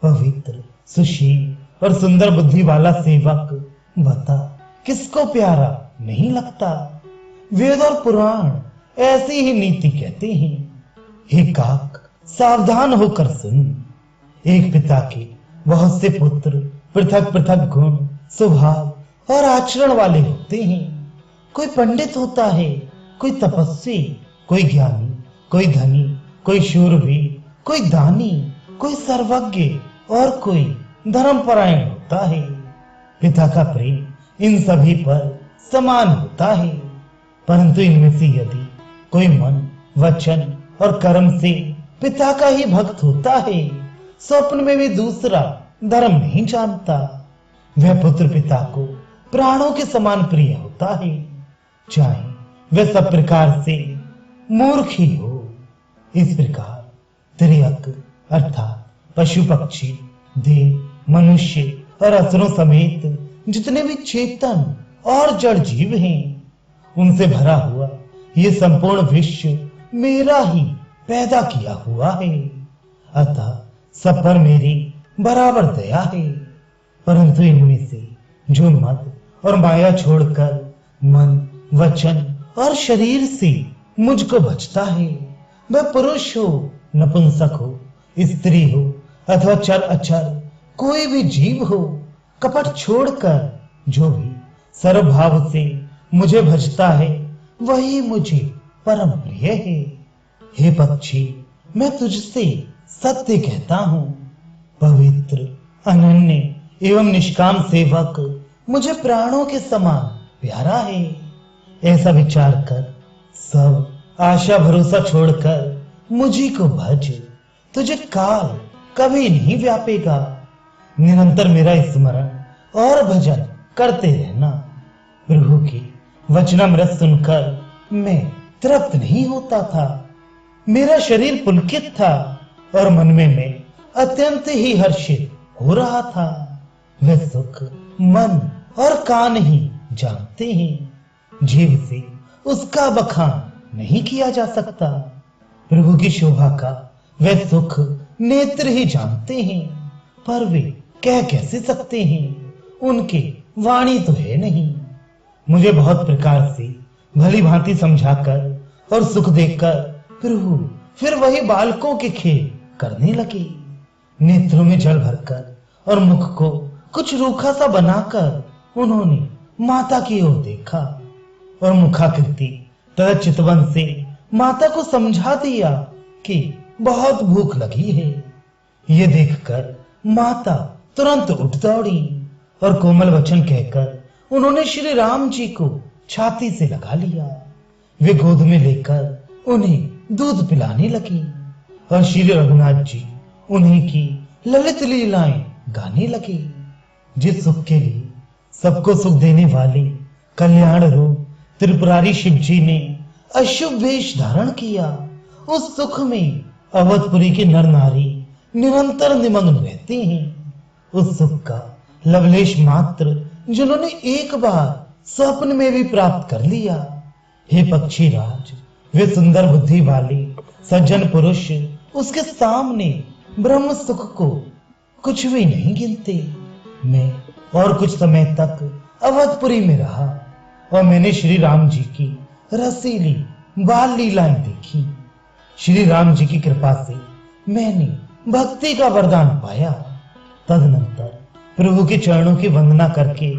पवित्र, सुशील और सुंदर बुद्धि वाला सेवक, बता किसको प्यारा नहीं लगता। वेद और पुराण ऐसी ही नीति कहते हैं। हे काक, सावधान होकर सुन। एक पिता के बहुत से पुत्र पृथक पृथक गुण, स्वभाव और आचरण वाले होते हैं। कोई पंडित होता है, कोई तपस्वी, कोई ज्ञानी, कोई धनी, कोई शूरवीर, कोई दानी, कोई सर्वज्ञ और कोई धर्मपरायण होता है। पिता का प्रेम इन सभी पर समान होता है, परंतु इनमें से यदि कोई मन, वचन और कर्म से पिता का ही भक्त होता है, स्वप्न में भी दूसरा धर्म नहीं जानता। वह पुत्र पिता को प्राणों के समान प्रिय होता है, चाहे वह सब प्रकार से मूर्ख ही हो। इस प्रकार त्रियक अर्थात पशु पक्षी, देव, मनुष्य और असुरों समेत जितने भी चेतन और जड़ जीव हैं, उनसे भरा हुआ ये संपूर्ण विश्व मेरा ही पैदा किया हुआ है। अतः सब पर मेरी बराबर दया है, परंतु इनमें से जो मद और माया छोड़कर मन, वचन और शरीर से मुझको बचता है, वह पुरुष हो, नपुंसक हो, स्त्री हो अथवा चर अचर कोई भी जीव हो, कपट छोड़कर जो भी सर्वभाव से मुझे भजता है, वही मुझे परम प्रिय है। हे पक्षी, मैं तुझसे सत्य कहता हूँ, पवित्र, अनन्य एवं निष्काम सेवक मुझे प्राणों के समान प्यारा है। ऐसा विचार कर सब आशा भरोसा छोड़कर मुझी को भज, तुझे काल कभी नहीं व्यापेगा। निरंतर मेरा स्मरण और भजन करते रहना। प्रभु की वचनामृत सुनकर मैं तृप्त नहीं होता था। मेरा शरीर पुलकित था और मन में मैं अत्यंत ही हर्षित हो रहा था। वह सुख मन और कान ही जानते हैं, जीव से उसका बखान नहीं किया जा सकता। प्रभु की शोभा का वह सुख नेत्र ही जानते हैं, पर वे कह कैसे सकते हैं, उनके वाणी तो है नहीं। मुझे बहुत प्रकार से भली भांति समझाकर और सुख देकर प्रभु फिर वही बालकों के खेल करने लगे। नेत्रों में जल भरकर और मुख को कुछ रूखा सा बनाकर उन्होंने माता की ओर देखा और मुखाकृति तथा चितवन से माता को समझा दिया कि बहुत भूख लगी है। ये देखकर माता तुरंत उठ दौड़ी और कोमल वचन कहकर उन्होंने श्री राम जी को छाती से लगा लिया। वे गोद में लेकर उन्हें दूध पिलाने लगी और श्री रघुनाथ जी उन्हीं की ललित लीलाएं गाने लगे। जिस सुख के लिए सबको सुख देने वाले कल्याण रूप त्रिपुरारी शिव जी ने अशुभ वेश धारण किया, उस सुख में अवधपुरी के नर नारी निरंतर निमग्न रहते हैं। उस सुख का लवलेश मात्र जिन्होंने एक बार स्वप्न में भी प्राप्त कर लिया। हे पक्षी राज, वे सुंदर बुद्धि वाले सज्जन पुरुष उसके सामने ब्रह्म सुख को कुछ भी नहीं गिनते। मैं और कुछ समय तक अवधपुरी में रहा और मैंने श्री राम जी की रसीली बाल लीलाएं देखी। श्री राम जी की कृपा से मैंने भक्ति का वरदान पाया। तदनंतर प्रभु के चरणों की वंदना करके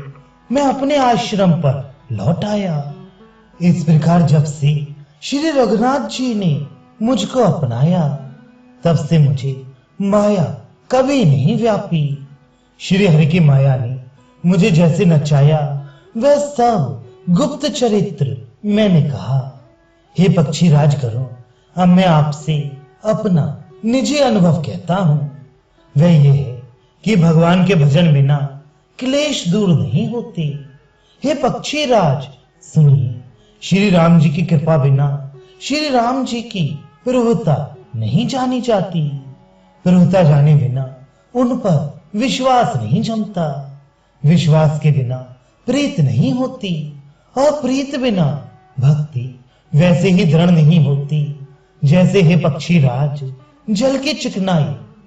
मैं अपने आश्रम पर लौट आया। इस प्रकार जब से श्री रघुनाथ जी ने मुझको अपनाया, तब से मुझे माया कभी नहीं व्यापी। श्री हरि की माया ने मुझे जैसे नचाया, वह सब गुप्त चरित्र मैंने कहा। हे पक्षी राज करो, अब मैं आपसे अपना निजी अनुभव कहता हूं। वह ये है कि भगवान के भजन बिना क्लेश दूर नहीं होते। हे पक्षी राज सुनिए, श्री राम जी की कृपा बिना श्री राम जी की प्रभुता नहीं जानी जाती। प्रभुता जाने बिना उन पर विश्वास नहीं जमता, विश्वास के बिना प्रीत नहीं होती, और प्रीत बिना भक्ति वैसे ही दृढ़ नहीं होती जैसे हे पक्षी राज जल की चिकनाई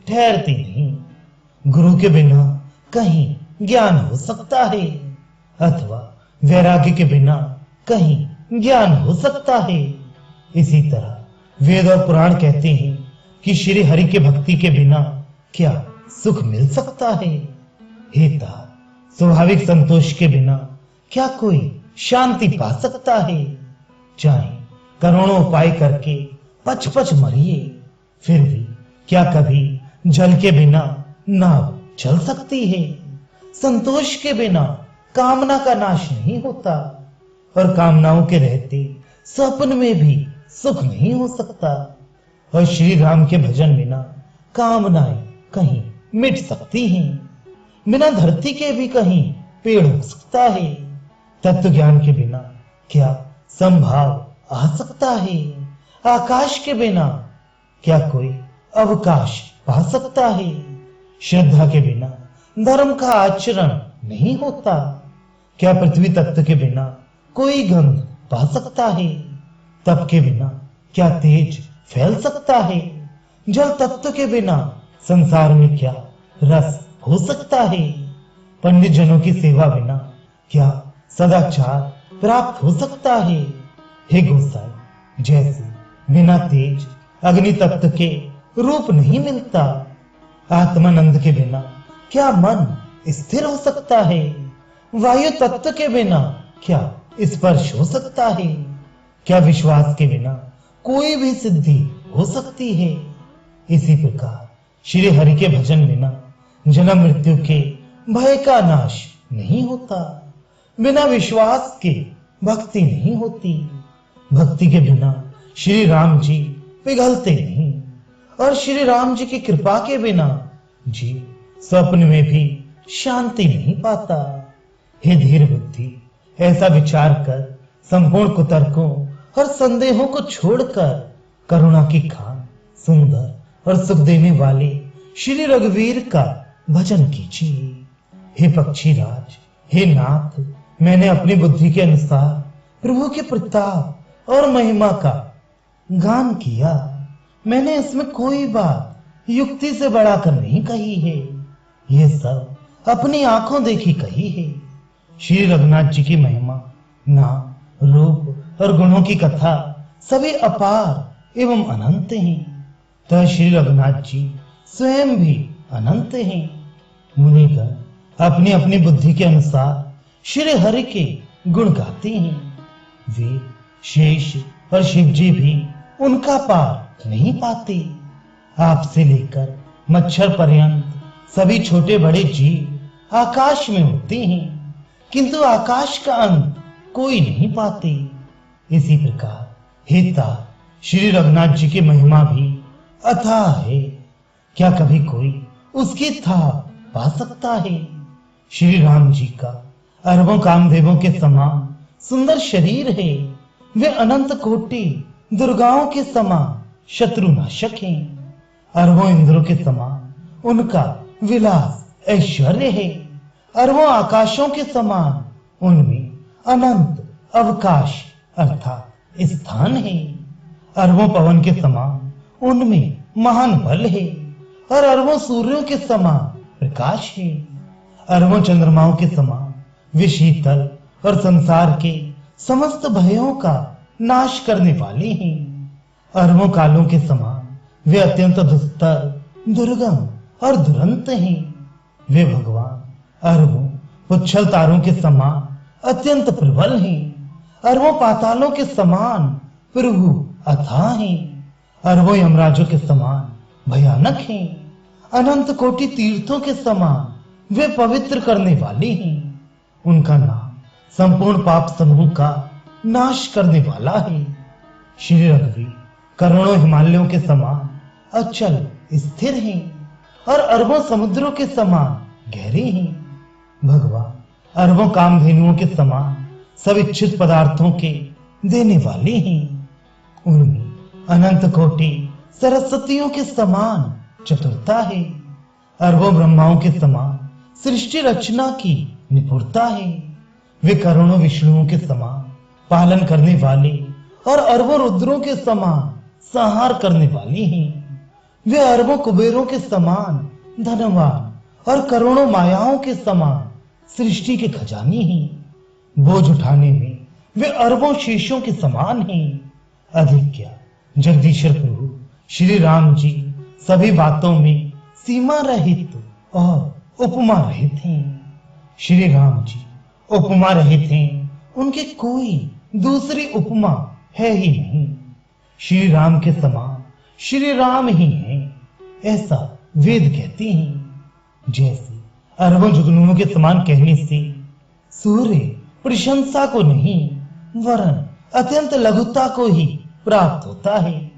ठहरती नहीं। गुरु के बिना कहीं ज्ञान हो सकता है, अथवा वैराग्य के बिना कहीं ज्ञान हो सकता है। इसी तरह वेद और पुराण कहते हैं कि श्री हरि के भक्ति के बिना क्या सुख मिल सकता है। हे ता, स्वाभाविक संतोष के बिना क्या कोई शांति पा सकता है। चाहे करोड़ों उपाय करके पच पच मरिए, फिर भी क्या कभी जल के बिना नाव चल सकती है। संतोष के बिना कामना का नाश नहीं होता, और कामनाओं के रहते स्वप्न में भी सुख नहीं हो सकता। और श्री राम के भजन बिना कामनाएं कहीं मिट सकती हैं, बिना धरती के भी कहीं पेड़ हो सकता है। तत्व ज्ञान के बिना क्या संभाव आ सकता है। आकाश के बिना क्या कोई अवकाश पा सकता है। श्रद्धा के बिना धर्म का आचरण नहीं होता। क्या पृथ्वी तत्व के बिना कोई गंध पा सकता है। तप के बिना क्या तेज फैल सकता है। जल तत्व के बिना संसार में क्या रस हो सकता है। पंडित जनों की सेवा बिना क्या सदाचार प्राप्त हो सकता है। हे गोसाई, जैसे बिना तेज अग्नि तत्व के रूप नहीं मिलता, आत्मानंद के बिना क्या मन स्थिर हो सकता है। वायु तत्व के बिना क्या स्पर्श हो सकता है। क्या विश्वास के बिना कोई भी सिद्धि हो सकती है। इसी प्रकार श्री हरि के भजन बिना जन्म मृत्यु के भय का नाश नहीं होता। बिना विश्वास के भक्ति नहीं होती। भक्ति के बिना श्री राम जी पिघलते नहीं, और श्री राम जी की कृपा के बिना जीव स्वप्न में भी शांति नहीं पाता। हे धीर बुद्धि, ऐसा विचार कर संपूर्ण कुतर्कों और संदेहों को छोड़कर करुणा की खान सुंदर और सुख देने वाले श्री रघुवीर का भजन कीजिए। हे पक्षी राज, हे नाथ, मैंने अपनी बुद्धि के अनुसार प्रभु के प्रताप और महिमा का गान किया। मैंने इसमें कोई बात युक्ति से बढ़ाकर नहीं कही है, ये सब अपनी आंखों देखी कही है। श्री रघुनाथ जी की महिमा, नाम, रूप और गुणों की कथा सभी अपार एवं अनंत हैं, तो श्री रघुनाथ जी स्वयं भी अनंत हैं। मुनिगण अपनी अपनी बुद्धि के अनुसार श्री हरि के गुण गाते हैं। वे शेष और शिव जी भी उनका पार नहीं पाते। आपसे लेकर मच्छर पर्यंत सभी छोटे बड़े जीव आकाश में उड़ते हैं, किंतु आकाश का अंत कोई नहीं पाते। इसी प्रकार हे तात, श्री रघुनाथ जी की महिमा भी अथाह है। क्या कभी कोई उसकी था पा सकता है। श्री राम जी का अरबों कामदेवों के समान सुंदर शरीर है। वे अनंत कोटि दुर्गाओं के समान शत्रुनाशक हैं। अरबों इंद्रों के समान उनका विलास ऐश्वर्य है। अरबों आकाशों के समान उनमें अनंत अवकाश अर्थात स्थान है। अरबों पवन के समान उनमें महान बल है, और अरबों सूर्यों के समान प्रकाश है। अरबों चंद्रमाओं के समान वे शीतल और संसार के समस्त भयों का नाश करने वाले हैं। अरबों कालों के समान वे अत्यंत दुस्तर, दुर्गम और दुरंत हैं। वे भगवान अरबों पुच्छल तारों के समान अत्यंत प्रबल हैं। अरबों पातालों के समान प्रभु अथाह हैं। अरबों यमराजों के समान भयानक हैं। अनंत कोटि तीर्थों के समान वे पवित्र करने वाले हैं। उनका नाम संपूर्ण पाप समूह का नाश करने वाला है। श्री रघुवीर करोड़ों हिमालयों के समान अचल स्थिर हैं, और अरबों समुद्रों के समान गहरे हैं। भगवान अरबों कामधेनुओं के समान सब इच्छित पदार्थों के देने वाले हैं। उनमें अनंत कोटि सरस्वतियों के समान चतुरता है। अरबों ब्रह्माओं के समान सृष्टि रचना की निपुणता है। वे करोड़ों विष्णुओं के समान पालन करने वाले और अरबों रुद्रों के समान संहार करने वाले हैं। वे अरबों कुबेरों के समान धनवान और करोड़ों मायाओं के समान सृष्टि के खजाने हैं। बोझ उठाने में वे अरबों शेषों के समान हैं। अधिक क्या, जगदीश्वर प्रभु श्री राम जी सभी बातों में सीमा रहित और उपमा रहित हैं। श्री राम जी उपमा रहित हैं, उनकी कोई दूसरी उपमा है ही नहीं। श्री राम के समान श्री राम ही हैं, ऐसा वेद कहते हैं। जैसे अरबों जुगनुओं के समान कहने से सूर्य प्रशंसा को नहीं वरन अत्यंत लघुता को ही प्राप्त होता है,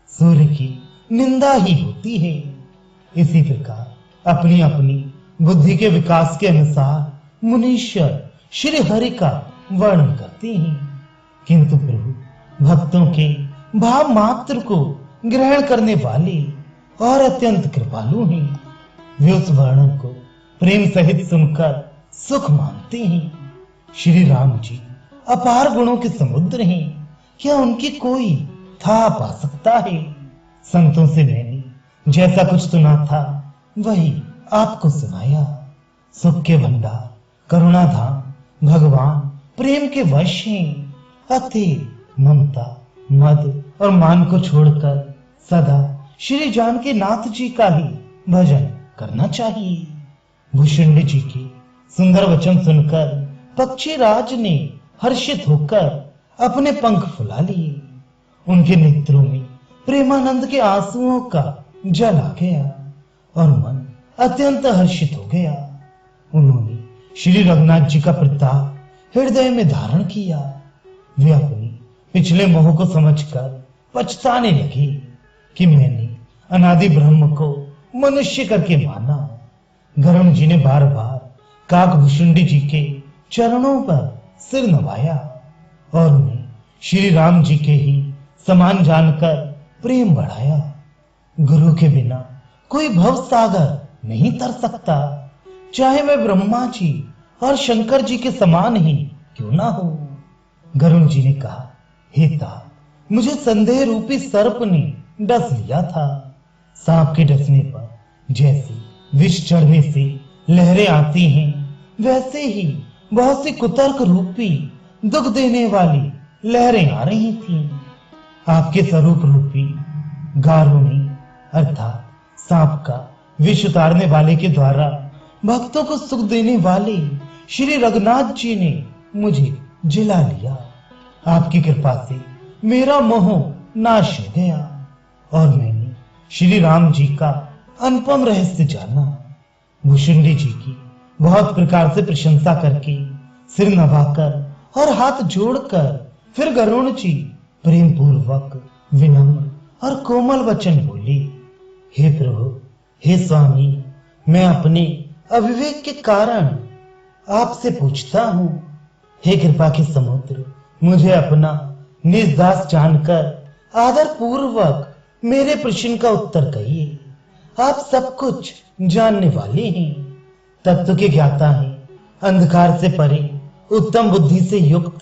सूर्य की निंदा ही होती है। इसी प्रकार अपनी अपनी बुद्धि के विकास के अनुसार मुनीश्वर श्री हरि का वर्णन करते हैं, किंतु प्रभु भक्तों के भाव मात्र को ग्रहण करने वाले और अत्यंत कृपालु हैं। वे उस वर्णन को प्रेम सहित सुनकर सुख मानते हैं। श्री राम जी अपार गुणों के समुद्र हैं, क्या उनकी कोई था पा सकता है। संतों से मैंने जैसा कुछ सुना था वही आपको सुनाया। सुख के भंडार करुणाधाम भगवान प्रेम के वश हैं। अतः ममता मद और मान को छोड़कर सदा श्री जानकी नाथ जी का ही भजन करना चाहिए। भुषुंड जी के सुंदर वचन सुनकर पक्षी राज ने हर्षित होकर अपने पंख फुला लिए। उनके नेत्रों में प्रेमानंद के आंसुओं का जल आ गया और मन अत्यंत हर्षित हो गया। उन्होंने श्री रघुनाथ जी का प्रताप हृदय में धारण किया। वे अपने पिछले मोह को समझकर पछताने लगे कि मैंने अनादि ब्रह्म को मनुष्य करके माना। गरुण जी ने बार बार काकभूषुंडी जी के चरणों पर सिर नवाया और उन्हें श्री राम जी के ही समान जानकर प्रेम बढ़ाया। गुरु के बिना कोई भव सागर नहीं तर सकता, चाहे वह ब्रह्मा जी और शंकर जी के समान ही क्यों ना हो। गरुण जी ने कहा, हे तात, मुझे संदेह रूपी सर्प ने डस लिया था। सांप के डसने पर जैसे विष चढ़ने से लहरें आती हैं, वैसे ही बहुत सी कुतर्क रूपी दुख देने वाली लहरें आ रही थीं। आपके स्वरूप रूपी गारुणी अर्थात सांप का विष उतारने वाले के द्वारा भक्तों को सुख देने वाले श्री रघुनाथ जी ने मुझे जिला लिया। आपकी कृपा से मेरा मोह नाश हो गया और मैंने श्री राम जी का अनुपम रहस्य जाना। भुषुंडी जी की बहुत प्रकार से प्रशंसा करके सिर नवाकर और हाथ जोड़कर फिर गरुण जी प्रेम पूर्वक विनम्र और कोमल वचन बोले, हे प्रभु, हे स्वामी, मैं अपने अविवेक के कारण आपसे पूछता हूँ। हे कृपा के समुद्र, मुझे अपना निज-दास जानकर आदर पूर्वक मेरे प्रश्न का उत्तर कहिए। आप सब कुछ जानने वाले हैं, तत्व के ज्ञाता हैं, अंधकार से परे, उत्तम बुद्धि से युक्त,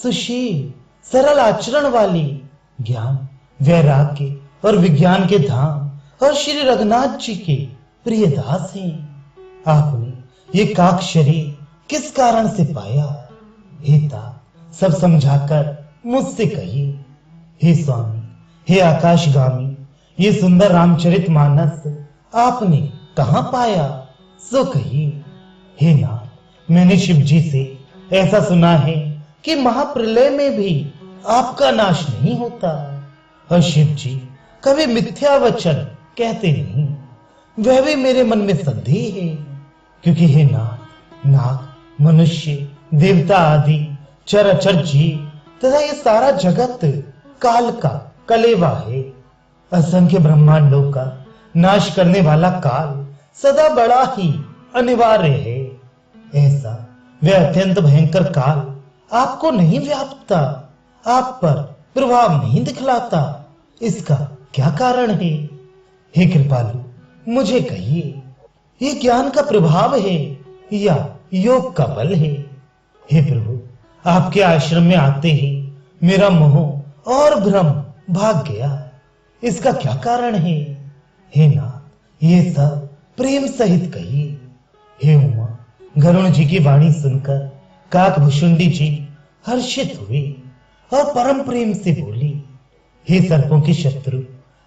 सुशील, सरल आचरण वाले, ज्ञान, वैराग्य और विज्ञान के धाम और श्री रघुनाथ जी के प्रिय दास हैं। आपने ये काक शरीर किस कारण से पाया? हे तात, सब समझाकर मुझसे कहिए। हे स्वामी, हे आकाशगामी, ये सुंदर रामचरित मानस आपने कहां पाया, सो कहिए। हे नाथ, मैंने शिव जी से ऐसा सुना है कि महाप्रलय में भी आपका नाश नहीं होता और शिव जी कभी मिथ्या वचन कहते नहीं। वह भी मेरे मन में संदेह है, क्योंकि हे नाथ, नाग, मनुष्य, देवता आदि चराचर जीव तथा ये सारा जगत काल का कलेवा है। असंख्य ब्रह्मांडों का नाश करने वाला काल सदा बड़ा ही अनिवार्य है। ऐसा वह अत्यंत भयंकर काल आपको नहीं व्यापता, आप पर प्रभाव नहीं दिखलाता, इसका क्या कारण है? हे कृपालु, मुझे कहिए। ये ज्ञान का प्रभाव है या योग का बल है? हे प्रभु, आपके आश्रम में आते ही मेरा मोह और भ्रम भाग गया। इसका क्या कारण है? हे नाथ, ये सब प्रेम सहित कहिए। हे उमा, गरुण जी की वाणी सुनकर काकभुशुंडी जी हर्षित हुए और परम प्रेम से बोली, हे सर्पों के शत्रु,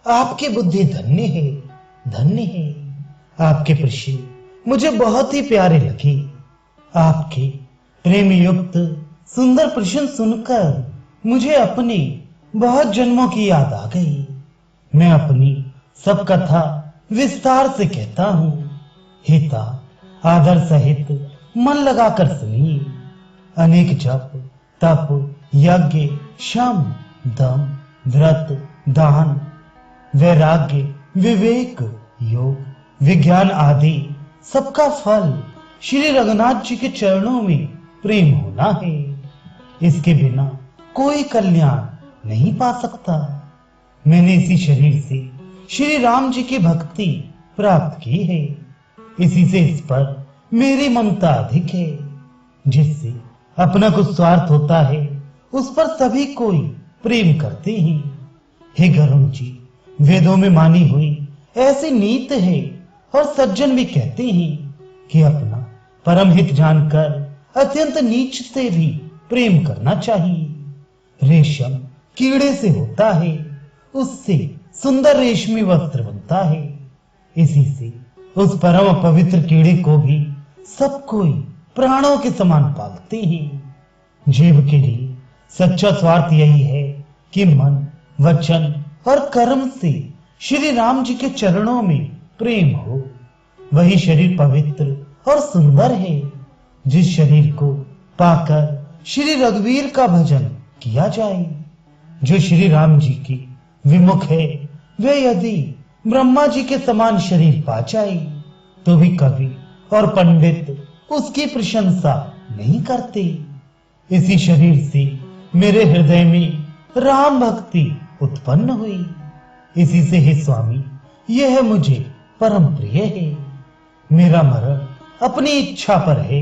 आपकी बुद्धि धन्य है, धन्य है। आपके प्रश्न मुझे बहुत ही प्यारे लगे। आपके प्रेम युक्त सुंदर प्रश्न सुनकर मुझे अपने बहुत जन्मों की याद आ गई। मैं अपनी सब कथा विस्तार से कहता हूँ। हिता आदर सहित मन लगाकर सुनिए। अनेक जप, तप, यज्ञ, शम, दम, व्रत, दान, वैराग्य, विवेक, योग, विज्ञान आदि सबका फल श्री रघुनाथ जी के चरणों में प्रेम होना है। इसके बिना कोई कल्याण नहीं पा सकता। मैंने इसी शरीर से श्री राम जी की भक्ति प्राप्त की है। इसी से इस पर मेरी ममता अधिक है। जिससे अपना कुछ स्वार्थ होता है उस पर सभी कोई प्रेम करते हैं। हे गरुण जी, वेदों में मानी हुई ऐसी नीत है और सज्जन भी कहते हैं कि अपना परम हित जानकर अत्यंत नीच से भी प्रेम करना चाहिए। रेशम कीड़े से होता है, उससे सुंदर रेशमी वस्त्र बनता है। इसी से उस परम पवित्र कीड़े को भी सब कोई प्राणों के समान पालते हैं। जीव के लिए सच्चा स्वार्थ यही है कि मन, वचन और कर्म से श्री राम जी के चरणों में प्रेम हो। वही शरीर पवित्र और सुंदर है जिस शरीर को पाकर श्री रघुवीर का भजन किया जाए। जो श्री राम जी की विमुख है वे यदि ब्रह्मा जी के समान शरीर पा जाए तो भी कवि और पंडित उसकी प्रशंसा नहीं करते। इसी शरीर से मेरे हृदय में राम भक्ति उत्पन्न हुई। इसी से हे स्वामी, यह मुझे परम प्रिय है। मेरा मरण अपनी इच्छा पर है,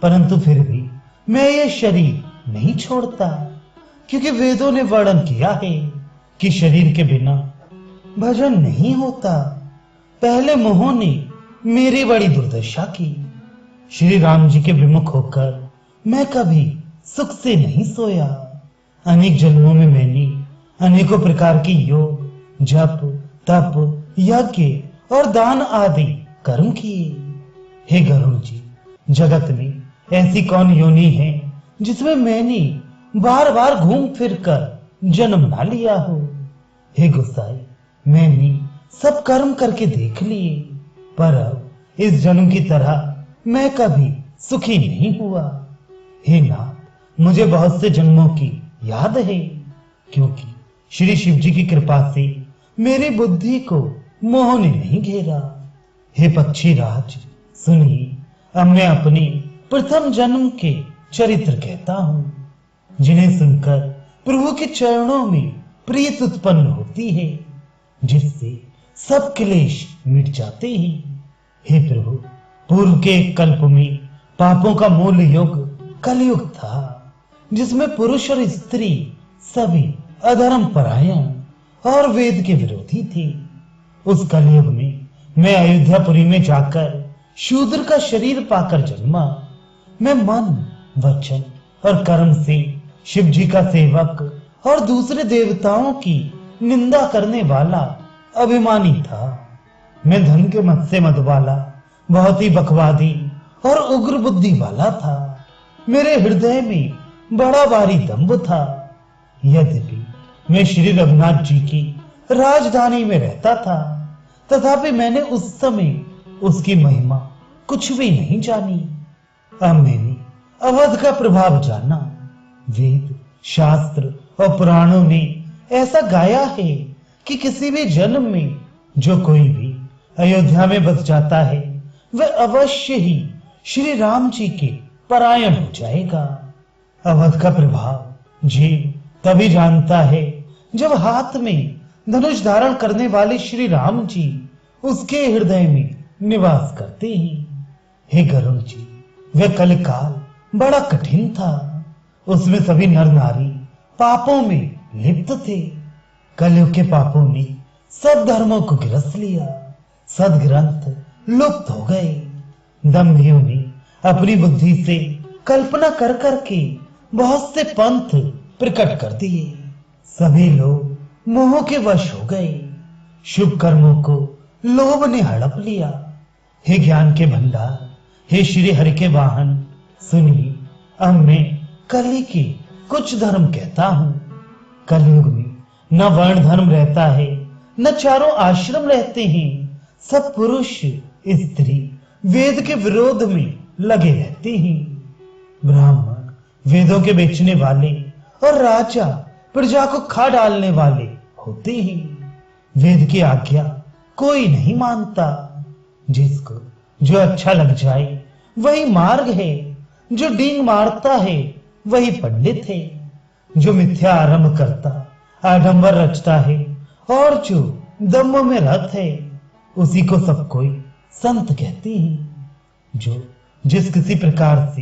परंतु फिर भी मैं ये शरीर नहीं छोड़ता, क्योंकि वेदों ने वर्णन किया है कि शरीर के बिना भजन नहीं होता। पहले मोह ने मेरी बड़ी दुर्दशा की। श्री राम जी के विमुख होकर मैं कभी सुख से नहीं सोया। अनेक जन्मों में मैंने अनेकों प्रकार की योग, जप, तप, यज्ञ और दान आदि कर्म किए। हे गरुड़ जी, जगत में ऐसी कौन योनि है जिसमें मैंने बार बार घूम फिर कर जन्म ना लिया हो। हे गोसाई, मैंने सब कर्म करके देख लिए, पर अब इस जन्म की तरह मैं कभी सुखी नहीं हुआ। हे नाथ, मुझे बहुत से जन्मों की याद है, क्योंकि श्री शिव जी की कृपा से मेरी बुद्धि को मोह ने नहीं घेरा। हे पक्षी राज, सुनिए, अब मैं अपने प्रथम जन्म के चरित्र कहता हूँ, जिन्हें सुनकर प्रभु के चरणों में प्रीत उत्पन्न होती है, जिससे सब क्लेश मिट जाते हैं। हे प्रभु, पूर्व के एक कल्प में पापों का मूल युग कलयुग था, जिसमें पुरुष और स्त्री सभी अधर्म परायण और वेद के विरोधी थे। उस कलयुग में मैं अयोध्यापुरी में जाकर शूद्र का शरीर पाकर जन्मा। मैं मन, वचन और कर्म से शिव जी का सेवक और दूसरे देवताओं की निंदा करने वाला अभिमानी था। मैं धन के मद से मदवाला, बहुत ही बकवादी और उग्र बुद्धि वाला था। मेरे हृदय में बड़ा भारी दंभ था। यद्यपि मैं श्री रघुनाथ जी की राजधानी में रहता था, तथापि मैंने उस समय उसकी महिमा कुछ भी नहीं जानी। अब मैंने अवध का प्रभाव जाना। वेद, शास्त्र और पुराणों ने ऐसा गाया है कि किसी भी जन्म में जो कोई भी अयोध्या में बस जाता है वह अवश्य ही श्री राम जी के परायण हो जाएगा। अवध का प्रभाव जीव तभी जानता है जब हाथ में धनुष धारण करने वाले श्री राम जी उसके हृदय में निवास करते हैं। हे गरुड़ जी, वह कलिकाल बड़ा कठिन था। उसमें सभी नर नारी पापों में लिप्त थे। कलयुग के पापों ने सब धर्मों को गिरस लिया। सदग्रंथ लुप्त हो गए। दम्भियों ने अपनी बुद्धि से कल्पना कर करके बहुत से पंथ प्रकट कर दिए। सभी लोग मोह के वश हो गए। शुभ कर्मों को लोभ ने हड़प लिया। हे ज्ञान के भंडार, हे श्री हरि के वाहन, सुनिए, अब मैं कली के कुछ धर्म कहता हूं। कलयुग में न वर्ण धर्म रहता है, न चारों आश्रम रहते हैं। सब पुरुष स्त्री वेद के विरोध में लगे रहते हैं। ब्राह्मण वेदों के बेचने वाले और राजा प्रजा को खा डालने वाले होते हैं। वेद की आज्ञा कोई नहीं मानता। जिसको जो अच्छा लग जाए वही मार्ग है। जो डींग मारता है वही पंडित है। जो मिथ्या आरंभ करता आडंबर रचता है और जो दम्भ में रत है उसी को सब कोई संत कहते हैं। जो जिस किसी प्रकार से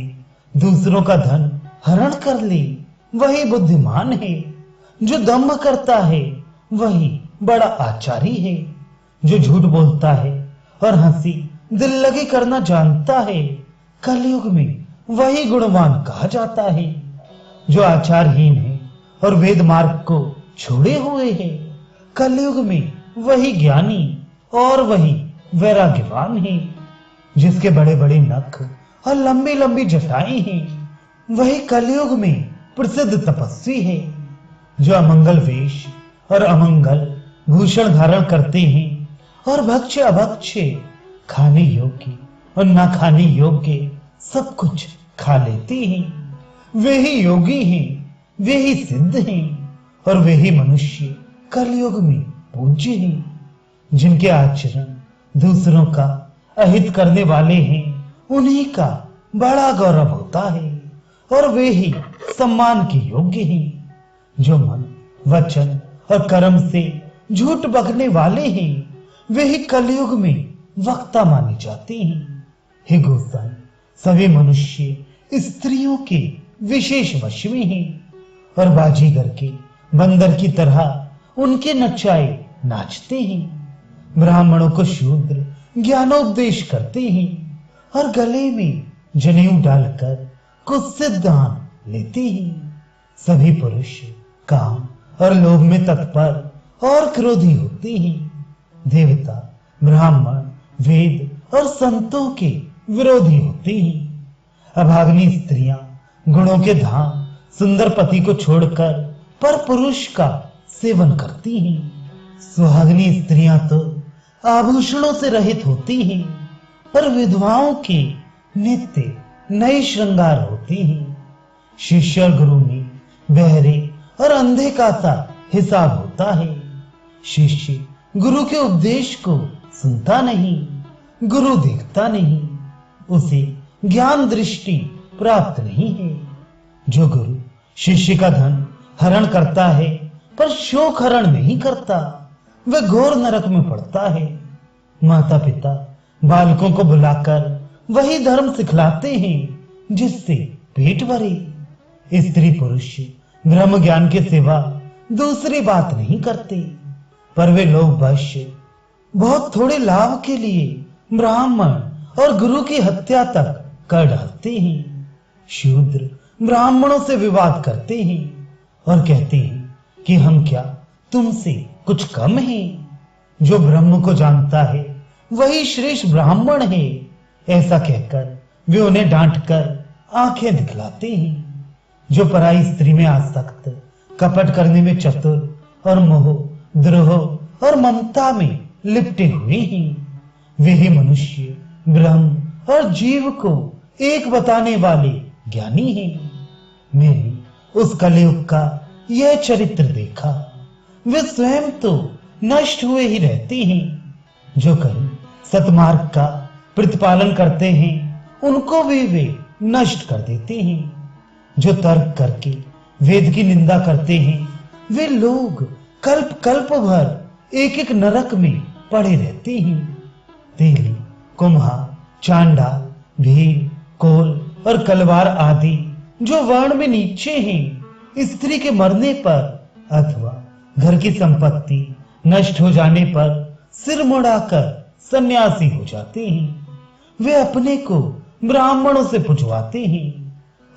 दूसरों का धन हरण कर ले वही बुद्धिमान है। जो दम्भ करता है वही बड़ा आचारी है। जो झूठ बोलता है और हंसी दिल लगी करना जानता है, कलयुग में वही गुणवान कहा जाता है। जो आचारहीन है और वेद मार्ग को छोड़े हुए है, कलयुग में वही ज्ञानी और वही वैराग्यवान है। जिसके बड़े बड़े नख और लंबी लंबी जटाएं हैं, वही कलयुग में प्रसिद्ध तपस्वी है। जो अमंगल वेश और अमंगल भूषण धारण करते हैं और भक्ष्य अभक्ष्य खाने योग्य और ना खाने योग्य सब कुछ खा लेते हैं, वे ही योगी हैं, वे ही सिद्ध हैं और वे ही मनुष्य कलयुग में पूज्य हैं। जिनके आचरण दूसरों का अहित करने वाले हैं, उन्हीं का बड़ा गौरव होता है और वे ही सम्मान के योग्य हैं। जो मन वचन और कर्म से झूठ बकने वाले हैं, वे ही कलयुग में वक्ता माने जाते हैं। हे गोसाई, सभी मनुष्य स्त्रियों के विशेष वश में हैं और बाजीगर के बंदर की तरह उनके नचाए नाचते हैं। ब्राह्मणों को शूद्र ज्ञानोपदेश करते हैं और गले में जनेऊ डालकर कुत्सित दान लेते हैं। सभी पुरुष काम और लोभ में तत्पर और क्रोधी होते हैं। देवता ब्राह्मण वेद और संतों के विरोधी होते हैं। अभाग्नि स्त्रियां गुणों के धाम सुंदर पति को छोड़कर पर पुरुष का सेवन करती हैं। सुहागिनी स्त्रियां तो आभूषणों से रहित होती हैं, पर विधवाओं के नित्य नए श्रृंगार होते हैं। शिष्य और गुरु में बहरे और अंधे का सा हिसाब होता है। शिष्य गुरु के उपदेश को सुनता नहीं, गुरु देखता नहीं, उसे ज्ञान दृष्टि प्राप्त नहीं है। जो गुरु शिष्य का धन हरण करता है पर शोक हरण नहीं करता, वह घोर नरक में पड़ता है। माता पिता बालकों को बुलाकर वही धर्म सिखलाते हैं जिससे पेट भरे। स्त्री पुरुष ब्रह्म ज्ञान के सिवा दूसरी बात नहीं करते, पर वे लोग बस बहुत थोड़े लाभ के लिए ब्राह्मण और गुरु की हत्या तक कर डालते हैं। शूद्र ब्राह्मणों से विवाद करते हैं और कहते हैं कि हम क्या तुमसे कुछ कम हैं। जो ब्रह्म को जानता है वही श्रेष्ठ ब्राह्मण है, ऐसा कहकर वे उन्हें डांटकर आंखें दिखलाते हैं। जो पराई स्त्री में आसक्त, कपट करने में चतुर और मोह द्रोह और ममता में लिपटे हुए हैं, वे ही मनुष्य ब्रह्म और जीव को एक बताने वाले ज्ञानी हैं। मैंने उस कलयुग का यह चरित्र देखा। वे स्वयं तो नष्ट हुए ही रहते हैं, जो कहीं सतमार्ग का प्रतिपालन करते हैं उनको भी वे नष्ट कर देते हैं। जो तर्क करके वेद की निंदा करते हैं, वे लोग कल्प कल्प भर एक एक नरक में पड़े रहते हैं। तेली कुम्हार, चांडाल, भील, कोल और कलवार आदि जो वर्ण में नीचे हैं, स्त्री के मरने पर अथवा घर की संपत्ति नष्ट हो जाने पर सिर मुड़ाकर सन्यासी हो जाते हैं। वे अपने को ब्राह्मणों से पुजवाते हैं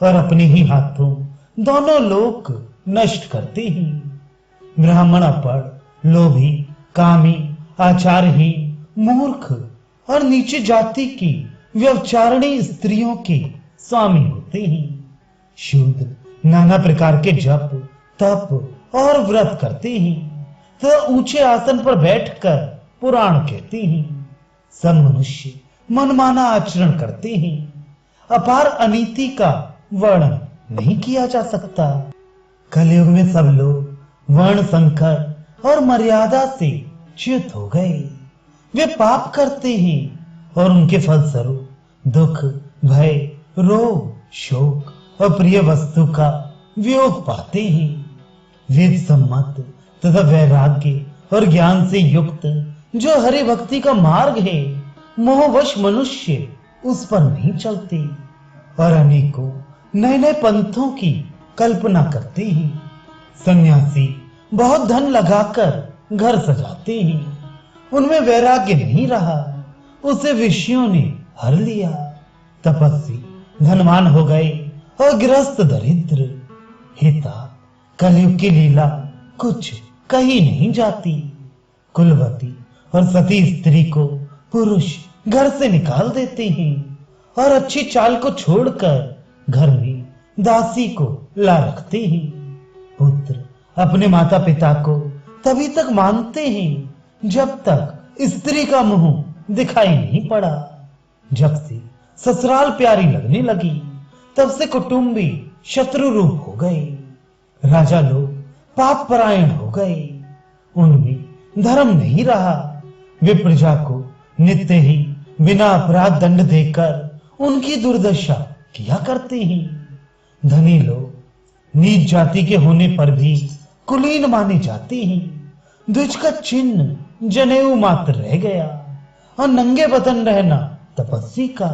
और अपने ही हाथों दोनों लोक नष्ट करते हैं। ब्राह्मण अपढ़, लोभी, कामी, आचारहीन, मूर्ख और नीचे जाति की व्यभिचारिणी स्त्रियों के स्वामी होते हैं। शूद्र नाना प्रकार के जप, तप और व्रत करते हैं तो ऊंचे आसन पर बैठकर पुराण कहते हैं। सब मनुष्य मनमाना आचरण करते हैं। अपार अनीति का वर्णन नहीं किया जा सकता। कलयुग में सब लोग वर्ण संकर और मर्यादा से च्युत हो गए। वे पाप करते हैं और उनके फलस्वरूप दुख, भय, रोग, शोक और प्रिय वस्तु का वियोग पाते हैं। वेद सम्मत तथा वैराग्य और ज्ञान से युक्त जो हरि भक्ति का मार्ग है, मोहवश मनुष्य उस पर नहीं चलते और अनेकों नए नए पंथों की कल्पना करते हैं। सन्यासी बहुत धन लगाकर घर सजाते हैं, उनमें वैराग्य नहीं रहा, उसे विषयों ने हर लिया। तपस्वी धनवान हो गए और गृहस्थ दरिद्र। हिता कलयुग की लीला कुछ कही नहीं जाती। कुलवती और सती स्त्री को पुरुष घर से निकाल देते हैं और अच्छी चाल को छोड़कर घर में दासी को ला रखते हैं। पुत्र अपने माता पिता को तभी तक मानते हैं जब तक स्त्री का मुंह दिखाई नहीं पड़ा। जब से ससुराल प्यारी लगने लगी, तब से कुटुंबी शत्रु रूप हो गए। राजा लोग पाप परायण हो गए, उनमें धर्म नहीं रहा। वे प्रजा को नित्य ही बिना अपराध दंड देकर उनकी दुर्दशा किया करते हैं। धनी लोग नीच जाति के होने पर भी कुलीन माने जाते हैं। द्विज का चिन्ह जनेऊ मात्र रह गया और नंगे बदन रहना तपस्वी का।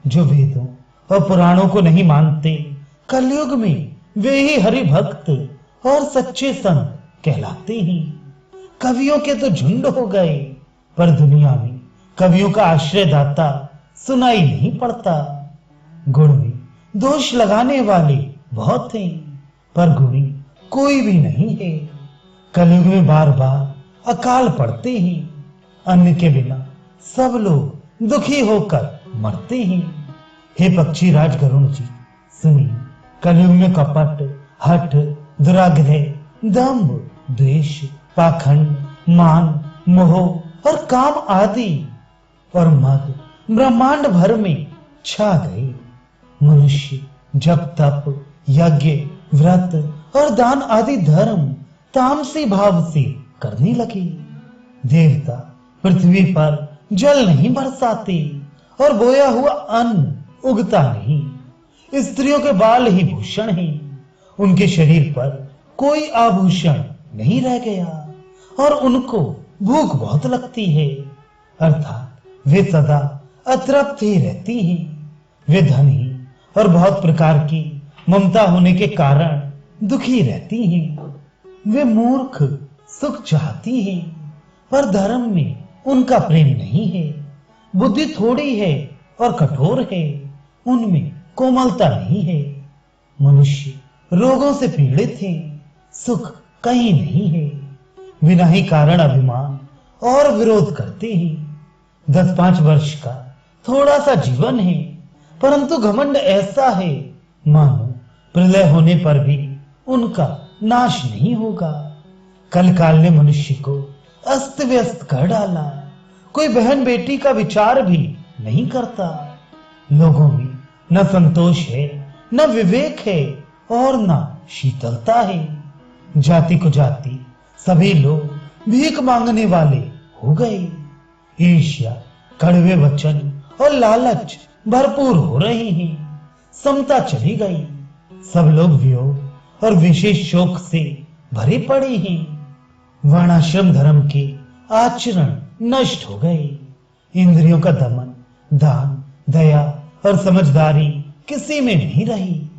जो वेदों और पुराणों को नहीं मानते, कलयुग में वे ही हरि भक्त और सच्चे संत कहलाते हैं। कवियों के तो झुंड हो गए, पर दुनिया में कवियों का आश्रयदाता सुनाई नहीं पड़ता। गुण में दोष लगाने वाले बहुत हैं, पर गुणी कोई भी नहीं है। कलयुग में बार बार अकाल पड़ते हैं। अन्न के बिना सब लोग दुखी होकर मरते हैं। हे पक्षी राज गरुण जी, सुनिए, कलयुग में कपट, हठ, दुराग्रह, दंभ, द्वेष, पाखंड, मान, मोह और काम आदि और मद ब्रह्मांड भर में छा गए। मनुष्य जब तप, यज्ञ, व्रत और दान आदि धर्म तामसी भाव से करने लगे। देवता पृथ्वी पर जल नहीं बरसाते और बोया हुआ अन्न उगता नहीं। स्त्रियों के बाल ही भूषण हैं, उनके शरीर पर कोई आभूषण नहीं रह गया और उनको भूख बहुत लगती है, अर्थात वे सदा अतृप्त ही रहती हैं। वे धनी और बहुत प्रकार की ममता होने के कारण दुखी रहती हैं। वे मूर्ख सुख चाहती हैं, पर धर्म में उनका प्रेम नहीं है। बुद्धि थोड़ी है और कठोर है, उनमें कोमलता नहीं है। मनुष्य रोगों से पीड़ित है, सुख कहीं नहीं है। बिना ही कारण अभिमान और विरोध करते हैं। 10-5 वर्ष का थोड़ा सा जीवन है, परंतु घमंड ऐसा है मानो प्रलय होने पर भी उनका नाश नहीं होगा। कल काल ने मनुष्य को अस्त व्यस्त कर डाला। कोई बहन बेटी का विचार भी नहीं करता। लोगों में न संतोष है, न विवेक है और न शीतलता है। जाति को जाति सभी लोग भीख मांगने वाले हो गए। ईर्ष्या, कड़वे वचन और लालच भरपूर हो रहे हैं। समता चली गई। सब लोग वियोग और विशेष शोक से भरे पड़े हैं। वर्णाश्रम धर्म के आचरण नष्ट हो गए। इंद्रियों का दमन, दान, दया और समझदारी किसी में नहीं रही।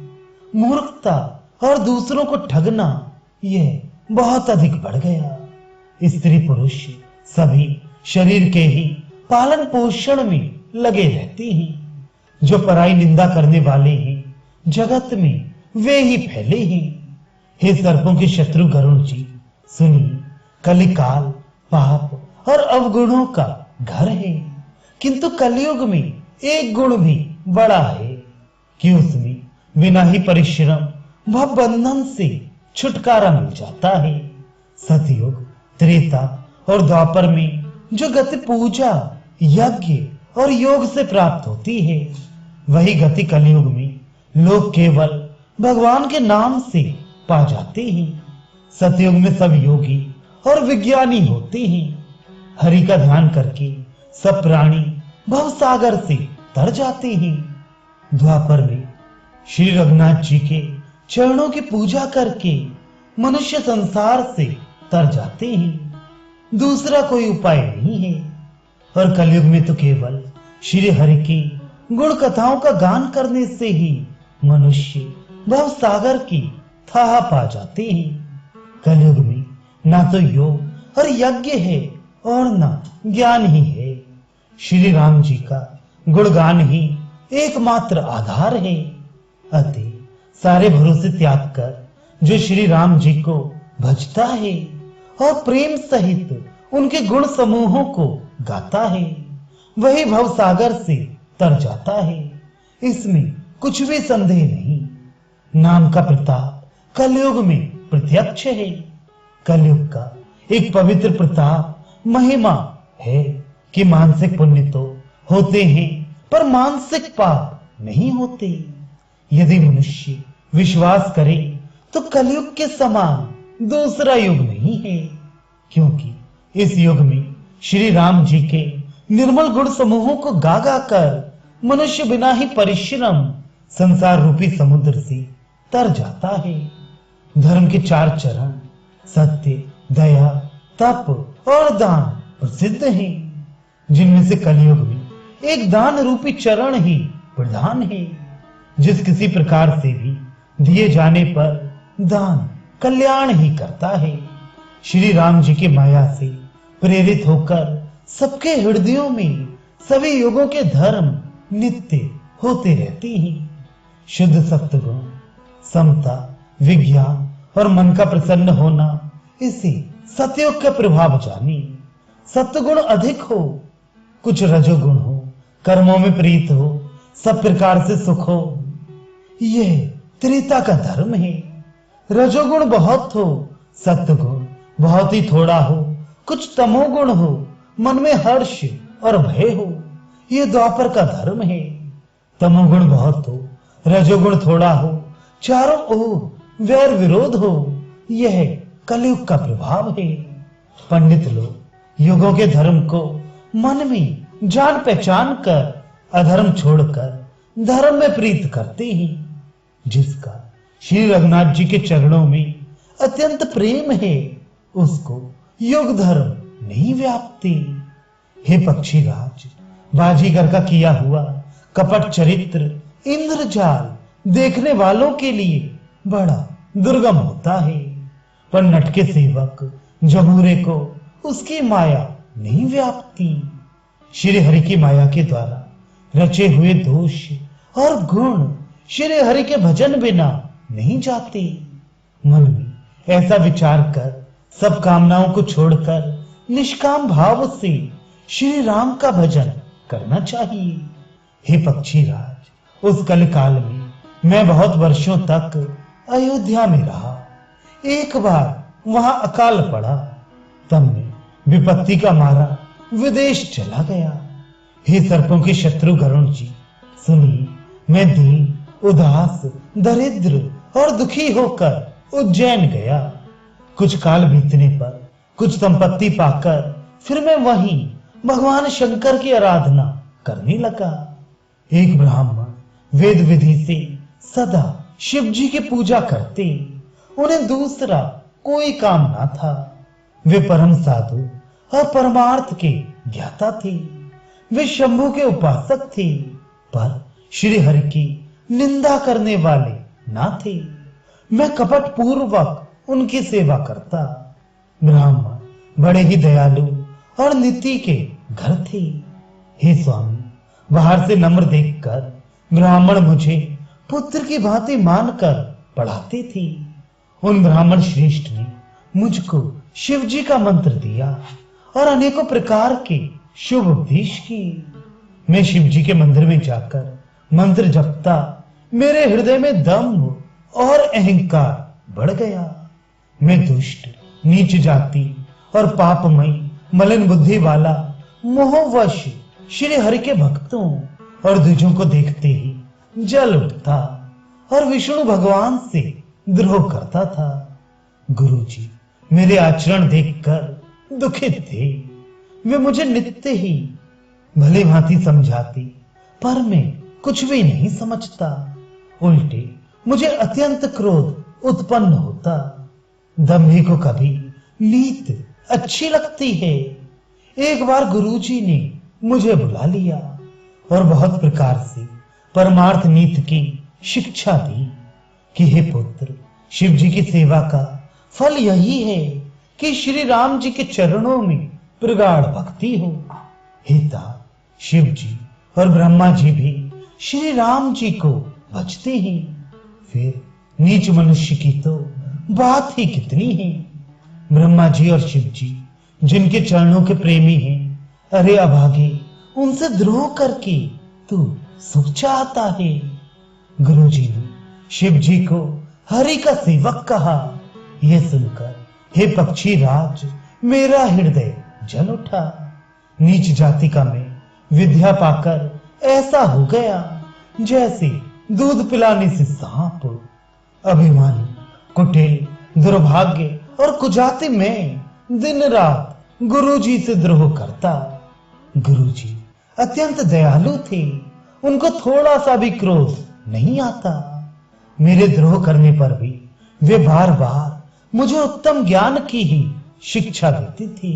मूर्खता और दूसरों को ठगना यह बहुत अधिक बढ़ गया। स्त्री पुरुष सभी शरीर के ही पालन पोषण में लगे रहते हैं। जो पराई निंदा करने वाले हैं जगत में वे ही फैले हैं। हे सर्पों के शत्रु गरुण जी, सुनिए, कलिकाल पाप और अवगुणों का घर है, किंतु कलयुग में एक गुण भी बड़ा है कि उसमें बिना ही परिश्रम व बंधन से छुटकारा मिल जाता है। सतयुग, त्रेता और द्वापर में जो गति पूजा, यज्ञ और योग से प्राप्त होती है, वही गति कलयुग में लोग केवल भगवान के नाम से पा जाते हैं। सतयुग में सब योगी और विज्ञानी होते हैं। हरि का ध्यान करके सब प्राणी भव सागर से तर जाते हैं। द्वापर में श्री रघुनाथ जी के चरणों की पूजा करके मनुष्य संसार से तर जाते हैं। दूसरा कोई उपाय नहीं है। और कलयुग में तो केवल श्री हरि की गुण कथाओं का गान करने से ही मनुष्य भव सागर की थाह पा जाते हैं। कलयुग में ना तो योग और यज्ञ है और ना ज्ञान ही है। श्री राम जी का गुणगान ही एकमात्र आधार है। अतः सारे भरोसे त्याग कर जो श्री राम जी को भजता है और प्रेम सहित उनके गुण समूहों को गाता है, वही भव सागर से तर जाता है। इसमें कुछ भी संदेह नहीं। नाम का प्रताप कलयुग में प्रत्यक्ष है। कलयुग का एक पवित्र प्रताप महिमा है कि मानसिक पुण्य तो होते हैं पर मानसिक पाप नहीं होते। यदि मनुष्य विश्वास करे तो कलयुग के समान दूसरा युग नहीं है, क्योंकि इस युग में श्री राम जी के निर्मल गुण समूहों को गा गा कर मनुष्य बिना ही परिश्रम संसार रूपी समुद्र से तर जाता है। धर्म के 4 चरण सत्य, दया, तप और दान प्रसिद्ध हैं, जिनमें से कलयुग में एक दान रूपी चरण ही प्रधान है। जिस किसी प्रकार से भी दिए जाने पर दान कल्याण ही करता है। श्री राम जी की माया से प्रेरित होकर सबके हृदयों में सभी युगों के धर्म नित्य होते रहते हैं। शुद्ध सत्वगुण, समता, विज्ञान और मन का प्रसन्न होना, इसे सतयुग का प्रभाव जाने। सत्वगुण अधिक हो, कुछ रजोगुण हो, कर्मों में प्रीत हो, सब प्रकार से सुख हो, यह त्रेता का धर्म है। रजोगुण बहुत हो, सत्वगुण बहुत ही थोड़ा हो, कुछ तमोगुण हो, मन में हर्ष और भय हो, यह द्वापर का धर्म है। तमोगुण बहुत हो, रजोगुण थोड़ा हो, चारों ओर वैर विरोध हो, यह कलयुग का प्रभाव है। पंडित लोग युगों के धर्म को मन में जान पहचान कर अधर्म छोड़कर धर्म में प्रीत करते हैं। जिसका श्री रघुनाथ जी के चरणों में अत्यंत प्रेम है, उसको योग धर्म नहीं व्यापते। हे पक्षीराज, बाजीगर का किया हुआ कपट चरित्र इंद्रजाल देखने वालों के लिए बड़ा दुर्गम होता है, पर नटके सेवक जबूरे को उसकी माया नहीं व्यापती। श्री हरि की माया के द्वारा रचे हुए दोष और गुण श्री हरि के भजन बिना नहीं जाते। मन में ऐसा विचार कर सब कामनाओं को छोड़कर निष्काम भाव से श्री राम का भजन करना चाहिए। हे पक्षीराज, उस कल काल में मैं बहुत वर्षों तक अयोध्या में रहा। एक बार वहां अकाल पड़ा, तब मैं विपत्ति का मारा विदेश चला गया। हे सर्पों के शत्रु गरुण जी, सुनिए, मैं दीन, उदास, दरिद्र और दुखी होकर उज्जैन गया। कुछ काल बीतने पर कुछ संपत्ति पाकर फिर मैं वहीं भगवान शंकर की आराधना करने लगा। एक ब्राह्मण वेद विधि से सदा शिव जी की पूजा करते, उन्हें दूसरा कोई काम ना था। वे परम साधु और परमार्थ के ज्ञाता थे। वे शंभु के उपासक थे, पर श्री हरि की निंदा करने वाले ना थे। मैं कपट पूर्वक उनकी सेवा करता। ब्राह्मण बड़े ही दयालु और नीति के घर थे। हे स्वामी, बाहर से नम्र देखकर ब्राह्मण मुझे पुत्र की भांति मानकर पढ़ाते थे। उन ब्राह्मण श्रेष्ठ ने मुझको शिव जी का मंत्र दिया और अनेकों प्रकार के शुभ उपदेश किए। मैं शिव जी के मंदिर में जाकर मंत्र जपता, मेरे हृदय में दम्भ और अहंकार बढ़ गया। मैं दुष्ट, नीच जाति और पापमयी मलिन बुद्धि वाला मोहवश श्री हरि के भक्तों और द्विजों को देखते ही जल उठता और विष्णु भगवान से द्रोह करता था। गुरुजी मेरे आचरण देखकर दुखित थे। वे मुझे नित्य ही भली भांति समझाती, पर मैं कुछ भी नहीं समझता। उल्टे मुझे अत्यंत क्रोध उत्पन्न होता। दम्भी को कभी नीत अच्छी लगती है। एक बार गुरुजी ने मुझे बुला लिया और बहुत प्रकार से परमार्थ नीति की शिक्षा दी कि हे पुत्र, शिव जी की सेवा का फल यही है कि श्री राम जी के चरणों में प्रगाढ़ भक्ति हो। हिता शिव जी और ब्रह्मा जी भी श्री राम जी को भजते हैं। फिर नीच मनुष्य की तो बात ही कितनी है। ब्रह्मा जी और शिव जी जिनके चरणों के प्रेमी हैं, अरे अभागे, उनसे द्रोह करके तू सुख चाहता है। गुरुजी ने शिव जी को हरि का सेवक कहा। यह सुनकर हे पक्षी राज, मेरा हृदय जल उठा। नीच जाति का मैं विद्या पाकर ऐसा हो गया जैसे दूध पिलाने से सांप। अभिमानी, कुटिल, दुर्भाग्य और कुजाति में दिन रात गुरुजी से द्रोह करता। गुरुजी अत्यंत दयालु थे, उनको थोड़ा सा भी क्रोध नहीं आता। मेरे द्रोह करने पर भी वे बार बार मुझे उत्तम ज्ञान की ही शिक्षा देती थी।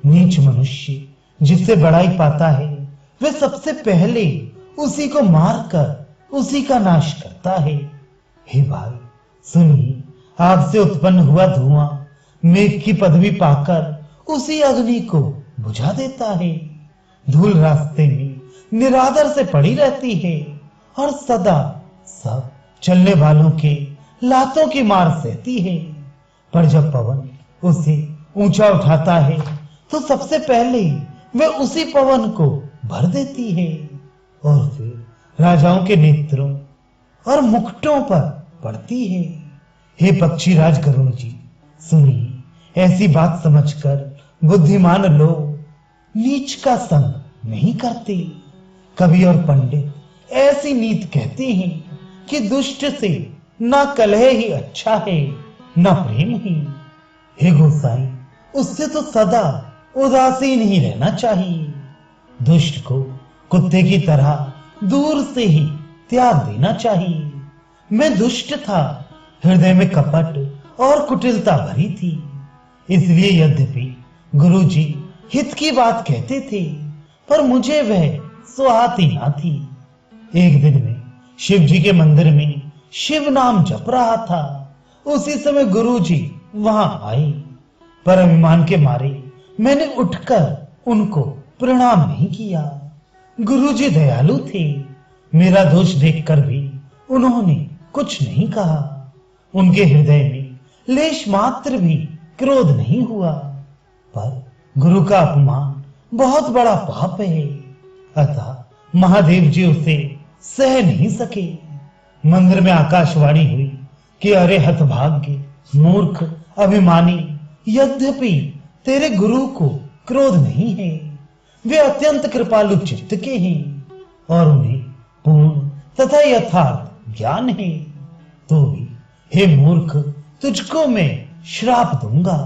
नीच मनुष्य जिससे बड़ाई पाता है, वे सबसे पहले उसी को मारकर उसी का नाश करता है। हे भाई सुनिए, आग से उत्पन्न हुआ धुआं मेघ की पदवी पाकर उसी अग्नि को बुझा देता है। धूल रास्ते में निरादर से पड़ी रहती है और सदा सब चलने वालों के लातों की मार सहती है। पर जब पवन उसे ऊंचा उठाता है तो सबसे पहले वे उसी पवन को भर देती है और फिर राजाओं के नेत्रों और मुकुटों पर पड़ती है। हे पक्षी राज गरुड़ जी, सुनिए, ऐसी बात समझकर बुद्धिमान लोग नीच का संग नहीं करते। कवि और पंडित ऐसी नीत कहते हैं कि दुष्ट से ना कलह ही अच्छा है, ना प्रेम ही। हे गोसाई, उससे तो सदा उदासीन ही रहना चाहिए। दुष्ट को कुत्ते की तरह दूर से ही त्याग देना चाहिए। मैं दुष्ट था, हृदय में कपट और कुटिलता भरी थी। इसलिए यद्यपि गुरुजी हित की बात कहते थे, पर मुझे वह सुहाती ना थी। एक दिन में शिव जी के मंदिर में शिव नाम जप रहा था। उसी समय गुरुजी वहां आए, पर अभिमान के मारे मैंने उठकर उनको प्रणाम नहीं किया। गुरुजी दयालु थे, मेरा दोष देखकर भी उन्होंने कुछ नहीं कहा। उनके हृदय में लेश मात्र भी क्रोध नहीं हुआ। पर गुरु का अपमान बहुत बड़ा पाप है, अतः महादेव जी उसे सह नहीं सके। मंदिर में आकाशवाणी हुई कि अरे हतभाग्य, मूर्ख, अभिमानी, यद्यपि तेरे गुरु को क्रोध नहीं है, वे अत्यंत कृपालु चित्त के हैं और उन्हें पूर्ण तथा यथार्थ ज्ञान है। तो भी हे मूर्ख, तुझको मैं श्राप दूंगा,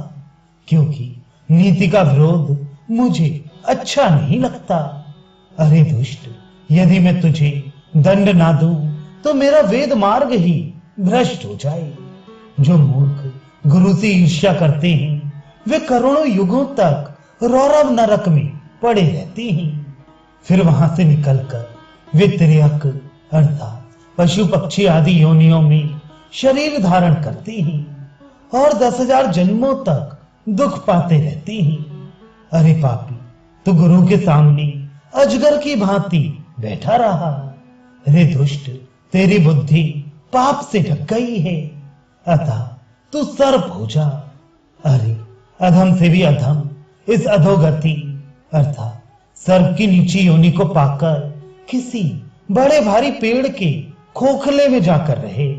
क्योंकि नीति का विरोध मुझे अच्छा नहीं लगता। अरे दुष्ट, यदि मैं तुझे दंड ना दूं तो मेरा वेद मार्ग ही भ्रष्ट हो जाए। जो मूर्ख गुरु से ईर्ष्या करते हैं, वे करोड़ों युगों तक रौरव नरक में पड़े रहते हैं। फिर वहां से निकलकर वे त्रियक अर्थात पशु पक्षी आदि योनियों में शरीर धारण करती हैं और 10,000 जन्मों तक दुख पाते रहती हैं। अरे पापी, तू गुरु के सामने अजगर की भांति बैठा रहा। रे दुष्ट, तेरी बुद्धि पाप से ढक गई है, अतः तू सर्प हो जा। अरे अधम से भी अधम इस अधोगति अर्थात सर्प की नीची योनि को पाकर किसी बड़े भारी पेड़ के खोखले में जाकर रहे।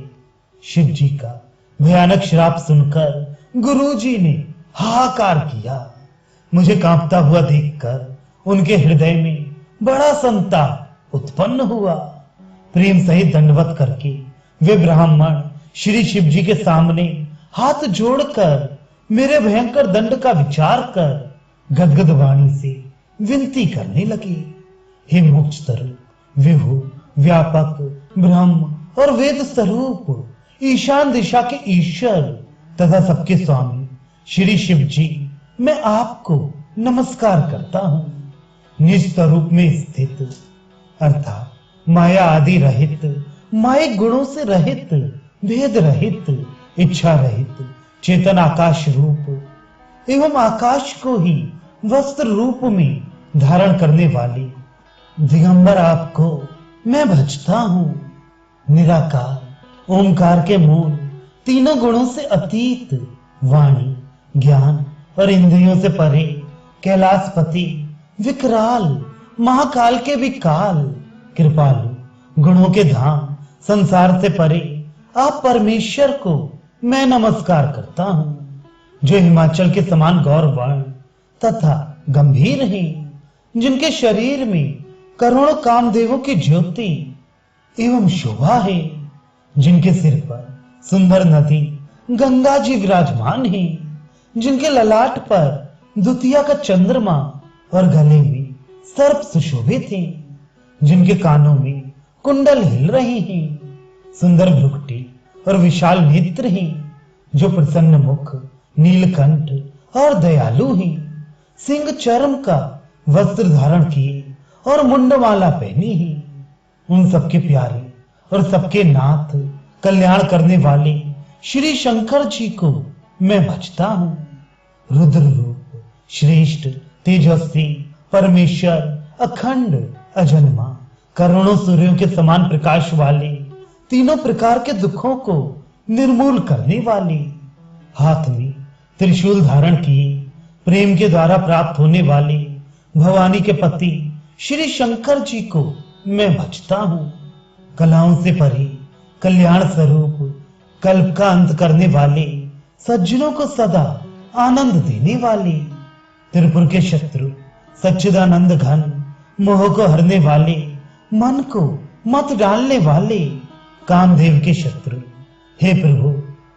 शिव जी का भयानक श्राप सुनकर गुरुजी ने हाहाकार किया। मुझे कांपता हुआ देखकर उनके हृदय में बड़ा संताप उत्पन्न हुआ। प्रेम सहित दंडवत करके वे ब्राह्मण श्री शिव जी के सामने हाथ जोड़कर मेरे भयंकर दंड का विचार कर गदगद वाणी से विनती करने लगे। हे मोक्ष स्वरूप, विभु, व्यापक, ब्रह्म और वेद स्वरूप, ईशान दिशा के ईश्वर तथा सबके स्वामी श्री शिव जी, मैं आपको नमस्कार करता हूं। निज स्वरूप में स्थित अर्थात माया आदि रहित, मायिक गुणों से रहित, भेद रहित, इच्छा रहित, चेतन आकाश रूप एवं आकाश को ही वस्त्र रूप में धारण करने वाली दिगंबर आपको मैं भजता हूं। निराकार ओमकार के मूल, तीनों गुणों से अतीत, वाणी, ज्ञान और इंद्रियों से परे, कैलाशपति, विकराल, महाकाल के विकाल, कृपालु, गुणों के धाम, संसार से परे आप परमेश्वर को मैं नमस्कार करता हूं, जो हिमाचल के समान गौर वर्ण तथा गंभीर हैं, जिनके शरीर में करोड़ों कामदेवों की ज्योति एवं शोभा है, जिनके सिर पर सुंदर नदी गंगा जी विराजमान है, जिनके ललाट पर द्वितीया का चंद्रमा और गले में सर्प सुशोभित हैं, जिनके कानों में कुंडल हिल रहे हैं, सुंदर भ्रुकुटी और विशाल नेत्र हैं, जो प्रसन्न मुख, नीलकंठ और दयालु हैं, सिंह चर्म का वस्त्र धारण किए और मुंडमाला पहनी है। उन सबके प्यारे और सबके नाथ, कल्याण करने वाले श्री शंकर जी को मैं भजता हूं। रुद्र रूप, श्रेष्ठ, तेजस्वी, परमेश्वर, अखंड, अजन्मा, करोड़ों सूर्यों के समान प्रकाश वाले, तीनों प्रकार के दुखों को निर्मूल करने वाले, हाथ में त्रिशूल धारण किए, प्रेम के द्वारा प्राप्त होने वाले भवानी के पति श्री शंकर जी को मैं भजता हूं। कलाओं से परे, कल्याण स्वरूप, कल्प का अंत करने वाले, सज्जनों को सदा आनंद देने वाले, त्रिपुर के शत्रु, सच्चिदानंद घन, मोह को हरने वाले, मन को मत डालने वाले, कामदेव के शत्रु, हे प्रभु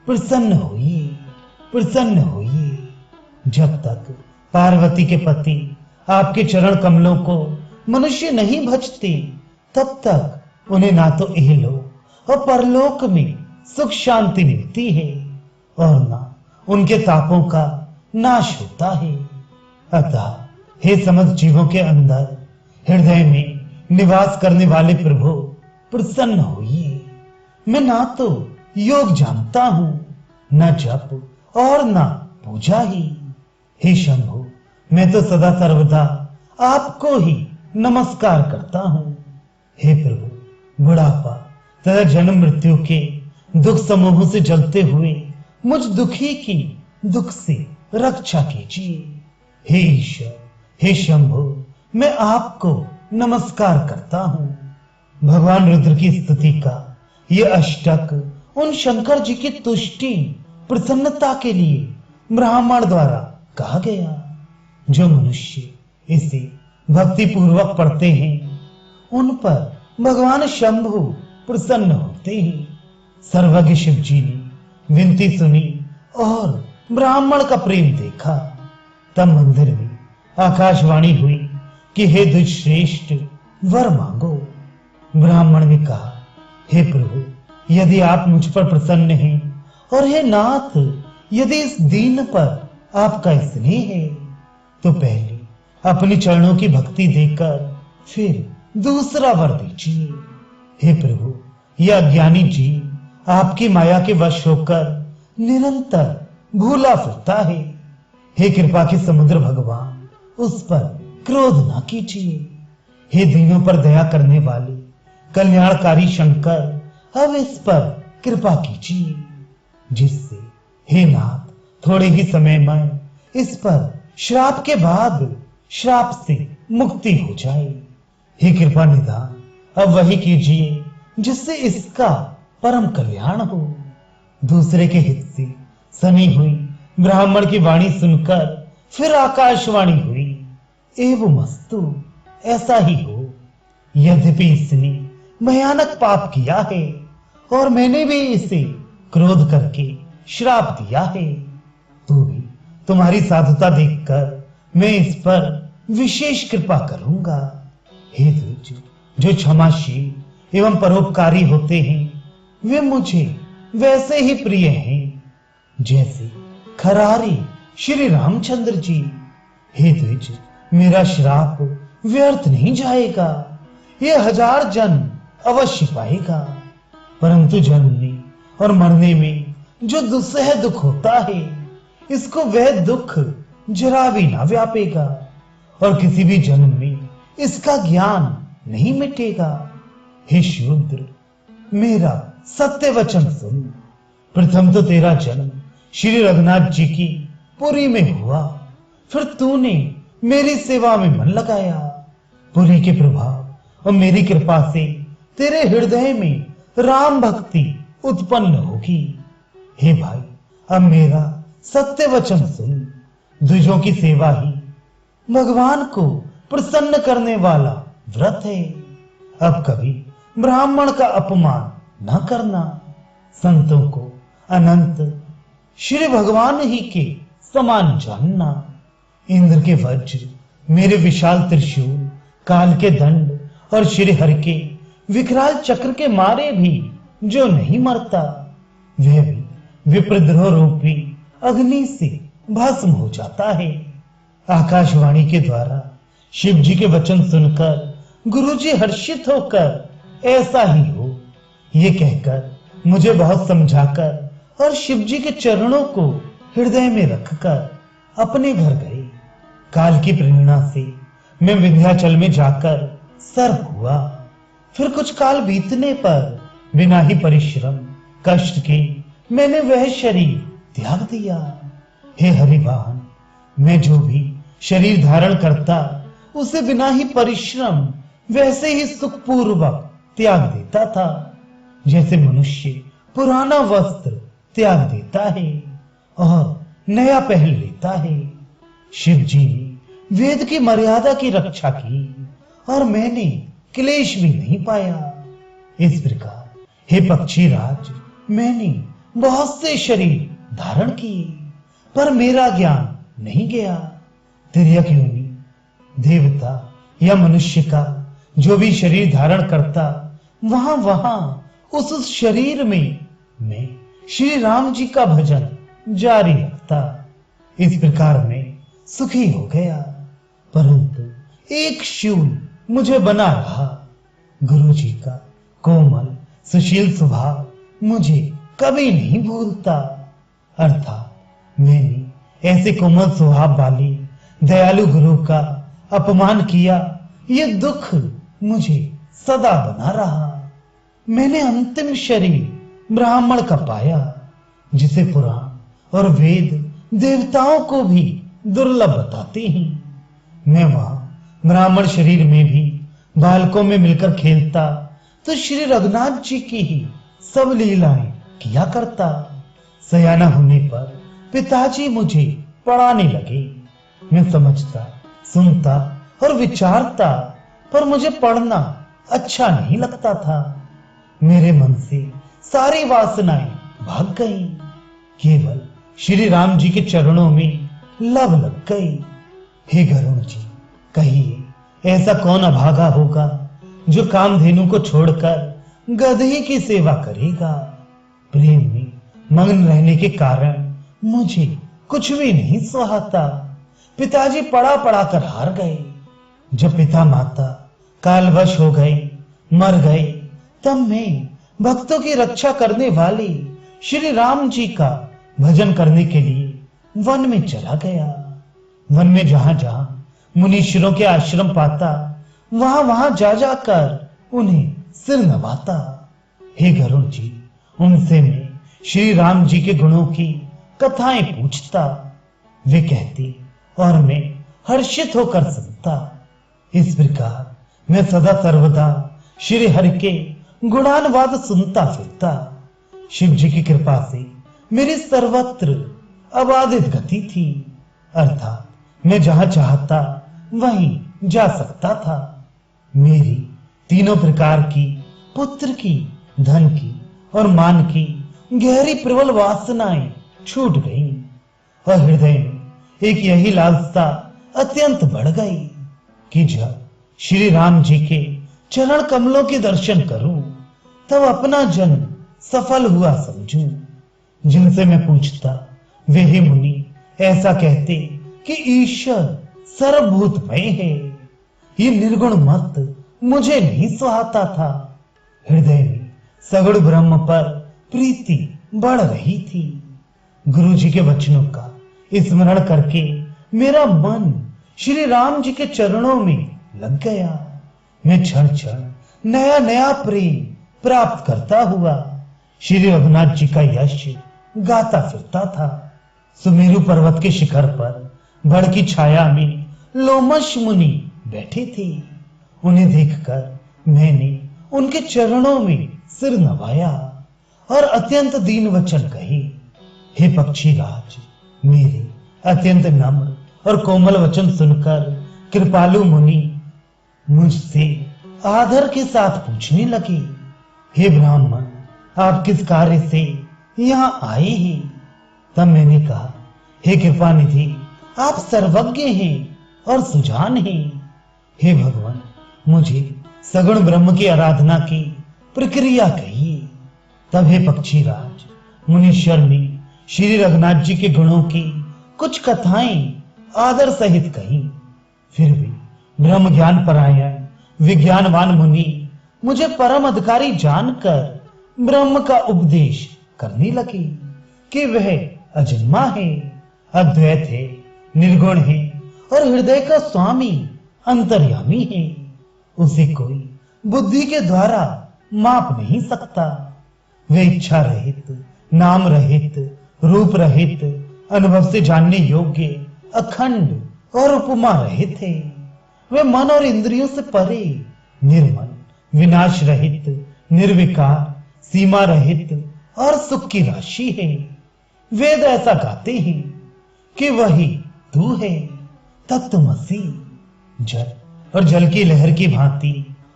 प्रसन्न होइए, प्रसन्न होइए। जब तक पार्वती के पति आपके चरण कमलों को मनुष्य नहीं भजते, तब तक उन्हें ना तो इहलोक और परलोक में सुख शांति मिलती है और ना उनके तापों का नाश होता है। अतः हे समस्त जीवों के अंदर हृदय में निवास करने वाले प्रभु प्रसन्न होइए। मैं ना तो योग जानता हूं, न जप और न पूजा ही। हे शंभु, मैं तो सदा सर्वदा आपको ही नमस्कार करता हूं। हे प्रभु, बुढ़ापा तथा जन्म मृत्यु के दुख समूह से जलते हुए मुझ दुखी की दुख से रक्षा कीजिए। हे ईश्वर, हे शंभु, मैं आपको नमस्कार करता हूं। भगवान रुद्र की स्तुति का ये अष्टक उन शंकर जी की तुष्टि प्रसन्नता के लिए ब्राह्मण द्वारा कहा गया। जो मनुष्य इसे भक्ति पूर्वक पढ़ते हैं, उन पर भगवान शंभु प्रसन्न होते हैं। सर्वज्ञ शिव जी ने विनती सुनी और ब्राह्मण का प्रेम देखा। तब मंदिर में आकाशवाणी हुई कि हे द्विजश्रेष्ठ, वर मांगो। ब्राह्मण ने कहा, हे प्रभु, यदि आप मुझ पर प्रसन्न हैं और हे नाथ, यदि इस दीन पर आपका स्नेह है, तो पहले अपने चरणों की भक्ति देकर फिर दूसरा वर दीजिए। हे प्रभु, यह अज्ञानी जीव आपकी माया के वश होकर निरंतर भूला फिरता है। हे कृपा के समुद्र भगवान, उस पर क्रोध ना कीजिए। हे दीनों पर दया करने वाले कल्याणकारी शंकर, अब इस पर कृपा कीजिए, जिससे हे नाथ थोड़े ही समय में इस पर श्राप के बाद श्राप से मुक्ति हो जाए। हे कृपा निधान, अब वही कीजिए जिससे इसका परम कल्याण हो। दूसरे के हित से सनी हुई ब्राह्मण की वाणी सुनकर फिर आकाशवाणी हुई, एवं मस्तु, ऐसा ही हो। यद्यपि इसने भयानक पाप किया है और मैंने भी इसे क्रोध करके श्राप दिया है, तो भी तुम्हारी साधुता देखकर मैं इस पर विशेष कृपा करूंगा। हे द्विज, जो क्षमाशील एवं परोपकारी होते हैं वे मुझे वैसे ही प्रिय हैं जैसे खरारी श्री रामचंद्र जी। हे द्विज, मेरा श्राप व्यर्थ नहीं जाएगा, ये 1000 जन्म अवश्य पाएगा, परंतु जन्मने और मरने में जो दुस्सह दुख होता है, इसको वह दुख जरा भी ना व्यापेगा और किसी भी जन्म में इसका ज्ञान नहीं मिटेगा। हे शूद्र, मेरा सत्य वचन सुन। प्रथम तो तेरा जन्म श्री रघुनाथ जी की पुरी में हुआ, फिर तूने मेरी सेवा में मन लगाया। पुरी के प्रभाव और मेरी कृपा से तेरे हृदय में राम भक्ति उत्पन्न होगी। हे भाई, अब मेरा सत्य वचन सुन। द्विजों की सेवा ही भगवान को प्रसन्न करने वाला व्रत है। अब कभी ब्राह्मण का अपमान न करना, संतों को अनंत श्री भगवान ही के समान जानना। इंद्र के वज्र, मेरे विशाल त्रिशूल, काल के दंड और श्री हरि के विकराल चक्र के मारे भी जो नहीं मरता, वह भी विप्रद्रोह रूपी अग्नि से भस्म हो जाता है। आकाशवाणी के द्वारा शिव जी के वचन सुनकर गुरुजी हर्षित होकर ऐसा ही हो, ये कहकर मुझे बहुत समझाकर और शिव जी के चरणों को हृदय में रखकर अपने घर गए। काल की प्रेरणा से मैं विंध्याचल में जाकर सर्प हुआ। फिर कुछ काल बीतने पर बिना ही परिश्रम कष्ट के मैंने वह शरीर त्याग दिया। हे हरिवाहन, मैं जो भी शरीर धारण करता उसे बिना ही परिश्रम वैसे ही सुखपूर्वक त्याग देता था, जैसे मनुष्य पुराना वस्त्र त्याग देता है और नया पहन लेता है। शिव जी ने वेद की मर्यादा की रक्षा की और मैंने क्लेश भी नहीं पाया। इस प्रकार हे पक्षी राज, मैंने बहुत से शरीर धारण किए, पर मेरा ज्ञान नहीं गया। तिर्यक योनि, देवता या मनुष्य का जो भी शरीर धारण करता, वहां वहां उस शरीर में मैं श्री राम जी का भजन जारी रखता। इस प्रकार मैं सुखी हो गया, परंतु एक शूल मुझे बना रहा। गुरु जी का कोमल सुशील स्वभाव मुझे कभी नहीं भूलता। अर्थात मैंने ऐसे कोमल स्वभाव वाले दयालु गुरु का अपमान किया, ये दुख मुझे सदा बना रहा। मैंने अंतिम शरीर ब्राह्मण का पाया, जिसे पुराण और वेद देवताओं को भी दुर्लभ बताते हैं। मैं वहां ब्राह्मण शरीर में भी बालकों में मिलकर खेलता तो श्री रघुनाथ जी की ही सब लीलाएं किया करता। सयाना होने पर पिताजी मुझे पढ़ाने लगे। मैं समझता, सुनता और विचारता, पर मुझे पढ़ना अच्छा नहीं लगता था। मेरे मन से सारी वासनाएं भाग गईं, केवल श्री राम जी के चरणों में लव लग गई। हे गरुण जी, कहिए ऐसा कौन अभागा होगा जो कामधेनु को छोड़कर गधे की सेवा करेगा। प्रेम में मग्न रहने के कारण मुझे कुछ भी नहीं सुहाता। पिताजी पढ़ा पढ़ा कर हार गए। जब पिता माता कालवश हो गए, मर गए, तब मैं भक्तों की रक्षा करने वाले श्री राम जी का भजन करने के लिए वन में चला गया। वन में जहां जहां मुनीश्वरों के आश्रम पाता, वहां वहां जा जाकर उन्हें सिर नवाता। हे गरुड़ जी, उनसे मैं श्री राम जी के गुणों की कथाएं पूछता। वे कहते और मैं हर्षित होकर सुनता। इस प्रकार मैं सदा सर्वदा श्री हरि के गुणानुवाद सुनता फिरता। शिव जी की कृपा से मेरी सर्वत्र अबाधित गति थी, अर्थात मैं जहां चाहता वहीं जा सकता था। मेरी तीनों प्रकार की, पुत्र की, धन की और मान की गहरी प्रबल वासनाएं छूट गईं और हृदय में एक यही लालसा अत्यंत बढ़ गई कि जब श्री राम जी के चरण कमलों के दर्शन करूं तब अपना जन्म सफल हुआ समझूं। जिनसे मैं पूछता वे ही मुनि ऐसा कहते कि ईश्वर सर्वभूतमय है। ये निर्गुण मत मुझे नहीं सुहाता था। हृदय में सगुण ब्रह्म पर प्रीति बढ़ रही थी। गुरु जी के वचनों का स्मरण करके मेरा मन श्री राम जी के चरणों में लग गया। मैं क्षण क्षण नया नया प्रेम प्राप्त करता हुआ श्री रघुनाथ जी का यश गाता फिरता था। सुमेरु पर्वत के शिखर पर बड़ की छाया में लोमश मुनि बैठे थे। उन्हें देखकर मैंने उनके चरणों में सिर नवाया और अत्यंत दीन वचन कहे। हे पक्षी राज, मेरे अत्यंत नम्र और कोमल वचन सुनकर कृपालु मुनि मुझसे आदर के साथ पूछने लगे, हे ब्राह्मण, आप किस कार्य से यहाँ आए हैं? तब मैंने कहा, हे कृपा निधि, आप सर्वज्ञ हैं और सुजान हैं। हे भगवान, मुझे सगुण ब्रह्म की आराधना की प्रक्रिया कहिए। तब हे पक्षी राज, मुनीश्वर ने श्री रघुनाथ जी के गुणों की कुछ कथाएं आदर सहित कही। फिर भी ब्रह्म ज्ञान परायण विज्ञानवान मुनि मुझे परम अधिकारी जानकर ब्रह्म का उपदेश करने लगे कि वह अजन्मा है, अद्वैत है, निर्गुण है और हृदय का स्वामी अंतर्यामी है। उसे कोई बुद्धि के द्वारा माप नहीं सकता। वे इच्छा रहित, नाम रहित, रूप रहित, अनुभव से जानने योग्य, अखंड और उपमा रहित है। वे मन और इंद्रियों से परे, निर्मल, विनाश रहित, निर्विकार, सीमा रहित और सुख की राशि है। वेद ऐसा गाते हैं कि वही तू है, तत्वमसि। जल और जल की लहर की भांति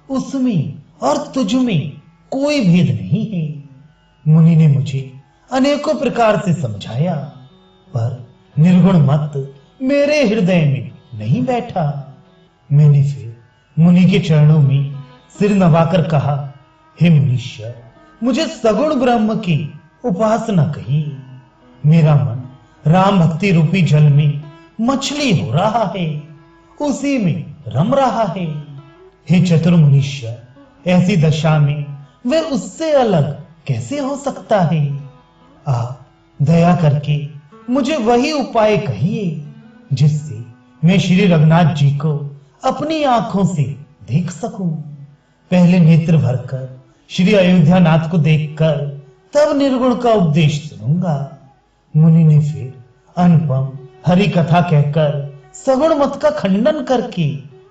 उसमें और तुझ में कोई भेद नहीं है। मुनि ने मुझे अनेकों प्रकार से समझाया, पर निर्गुण मत मेरे हृदय में नहीं बैठा। मैंने फिर मुनि के चरणों में सिर नवाकर कहा, हे मुनीश्वर, मुझे सगुण ब्रह्म की उपासना कहिए। मेरा मन राम भक्ति रूपी जल में मछली हो रहा है, उसी में रम रहा है। हे चतुर मुनीश्वर, ऐसी दशा में वह उससे अलग कैसे हो सकता है? आप दया करके मुझे वही उपाय कहिए जिससे मैं श्री रघुनाथ जी को अपनी आंखों से देख सकूं। पहले नेत्र भरकर श्री अयोध्या नाथ को देखकर तब निर्गुण का उपदेश सुनूंगा। मुनि ने फिर अनुपम हरि कथा कहकर सगुण मत का खंडन करके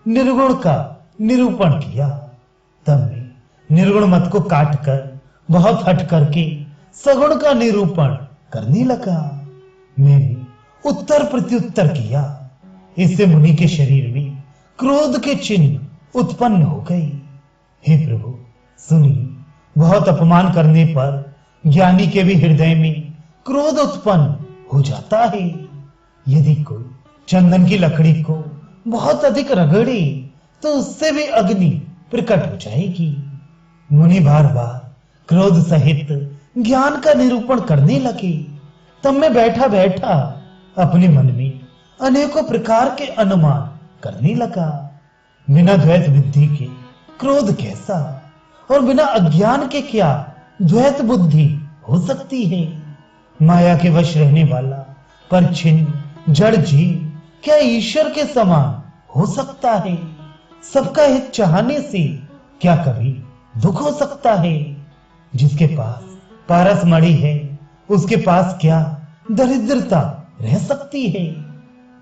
निर्गुण का निरूपण किया। तब मैं निर्गुण मत को काटकर बहुत हट करके सगुण का निरूपण करने लगा। मैंने उत्तर प्रत्युत्तर किया। इससे मुनि के शरीर में क्रोध के चिन्ह उत्पन्न हो गए। हे प्रभु, सुनिए, बहुत अपमान करने पर ज्ञानी के भी हृदय में क्रोध उत्पन्न हो जाता है। यदि कोई चंदन की लकड़ी को बहुत अधिक रगड़े तो उससे भी अग्नि प्रकट हो जाएगी। मुनि बार बार क्रोध सहित ज्ञान का निरूपण करने लगे। तब मैं बैठा बैठा अपने मन में अनेकों प्रकार के अनुमान करने लगा। बिना द्वैत बुद्धि के क्रोध कैसा, और बिना अज्ञान के क्या द्वैत बुद्धि हो सकती है। माया के वश रहने वाला परछिन्न जड़ जीव क्या ईश्वर के समान हो सकता है। सबका हित चाहने से क्या कभी दुख हो सकता है। जिसके पास पारस मणि है उसके पास क्या दरिद्रता रह सकती है।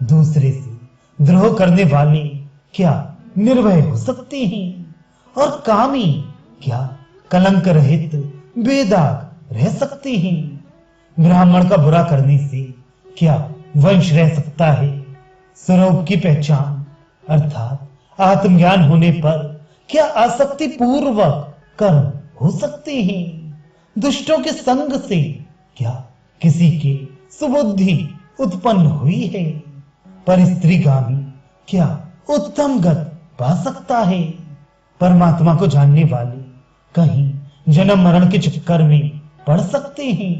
दूसरे से द्रोह करने वाले क्या निर्भय हो सकते हैं, और कामी क्या कलंक रहित बेदाग रह सकते हैं। ब्राह्मण का बुरा करने से क्या वंश रह सकता है। स्वरूप की पहचान अर्थात आत्मज्ञान होने पर क्या आसक्ति पूर्वक कर्म हो सकते हैं। दुष्टों के संग से क्या किसी के सुबुद्धि उत्पन्न हुई है, पर स्त्रीगामी क्या उत्तम गत पा सकता है। परमात्मा को जानने वाले कहीं जन्म मरण के चक्कर में पड़ सकते हैं।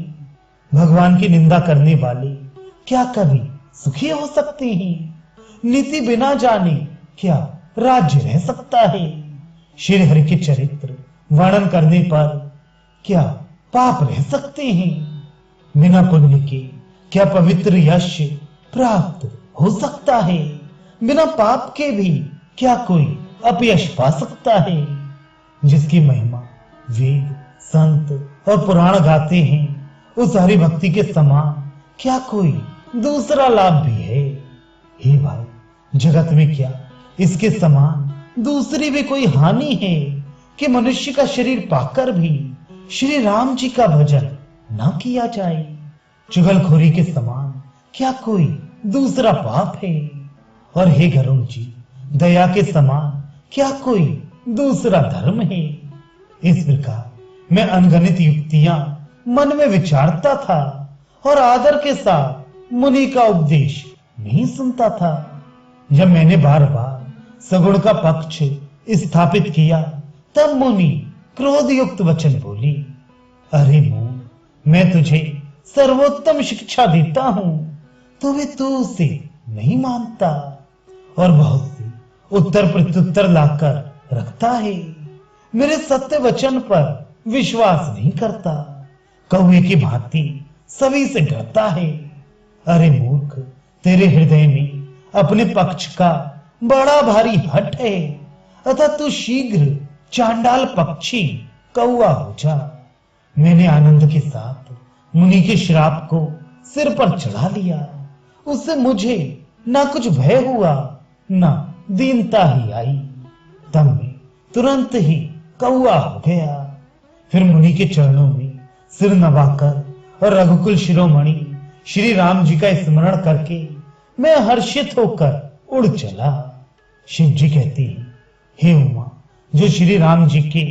भगवान की निंदा करने वाले क्या कभी सुखी हो सकते हैं। नीति बिना जाने क्या राज्य रह सकता है। श्री हरि के चरित्र वर्णन करने पर क्या पाप रह सकते हैं। बिना पुण्य के क्या पवित्र यश प्राप्त हो सकता है। बिना पाप के भी क्या कोई अपयश पा सकता है। जिसकी महिमा वेद संत और पुराण गाते हैं, उस हरि भक्ति के समान क्या कोई दूसरा लाभ भी है। हे भाई, जगत में क्या इसके समान दूसरी भी कोई हानि है कि मनुष्य का शरीर पाकर भी श्री राम जी का भजन ना किया जाए। चुगलखोरी के समान क्या कोई दूसरा पाप है। और हे गरुड़ जी, दया के समान क्या कोई दूसरा धर्म है। इस प्रकार मैं अनगणित युक्तियां मन में विचारता था और आदर के साथ मुनि का उपदेश नहीं सुनता था। जब मैंने बार बार सगुण का पक्ष स्थापित किया, तब मुनि क्रोध युक्त वचन बोली, अरे मूर्ख, मैं तुझे सर्वोत्तम शिक्षा देता हूं, तो भी तू उसे नहीं मानता और बहुत से उत्तर प्रत्युत्तर लाकर रखता है। मेरे सत्य वचन पर विश्वास नहीं करता, कौवे की भांति सभी से डरता है। अरे मूर्ख, तेरे हृदय में अपने पक्ष का बड़ा भारी हठ है, अतः तू शीघ्र चांडाल पक्षी कौवा हो जा। मैंने आनंद के साथ मुनि के श्राप को सिर पर चढ़ा लिया। उससे मुझे ना कुछ भय हुआ ना दीनता ही आई। तब मैं तुरंत ही कौवा हो गया। फिर मुनि के चरणों में सिर नवाकर और रघुकुल शिरोमणि श्री राम जी का स्मरण करके मैं हर्षित होकर उड़ चला। शिव जी कहती है, हे उमा, जो श्री राम जी के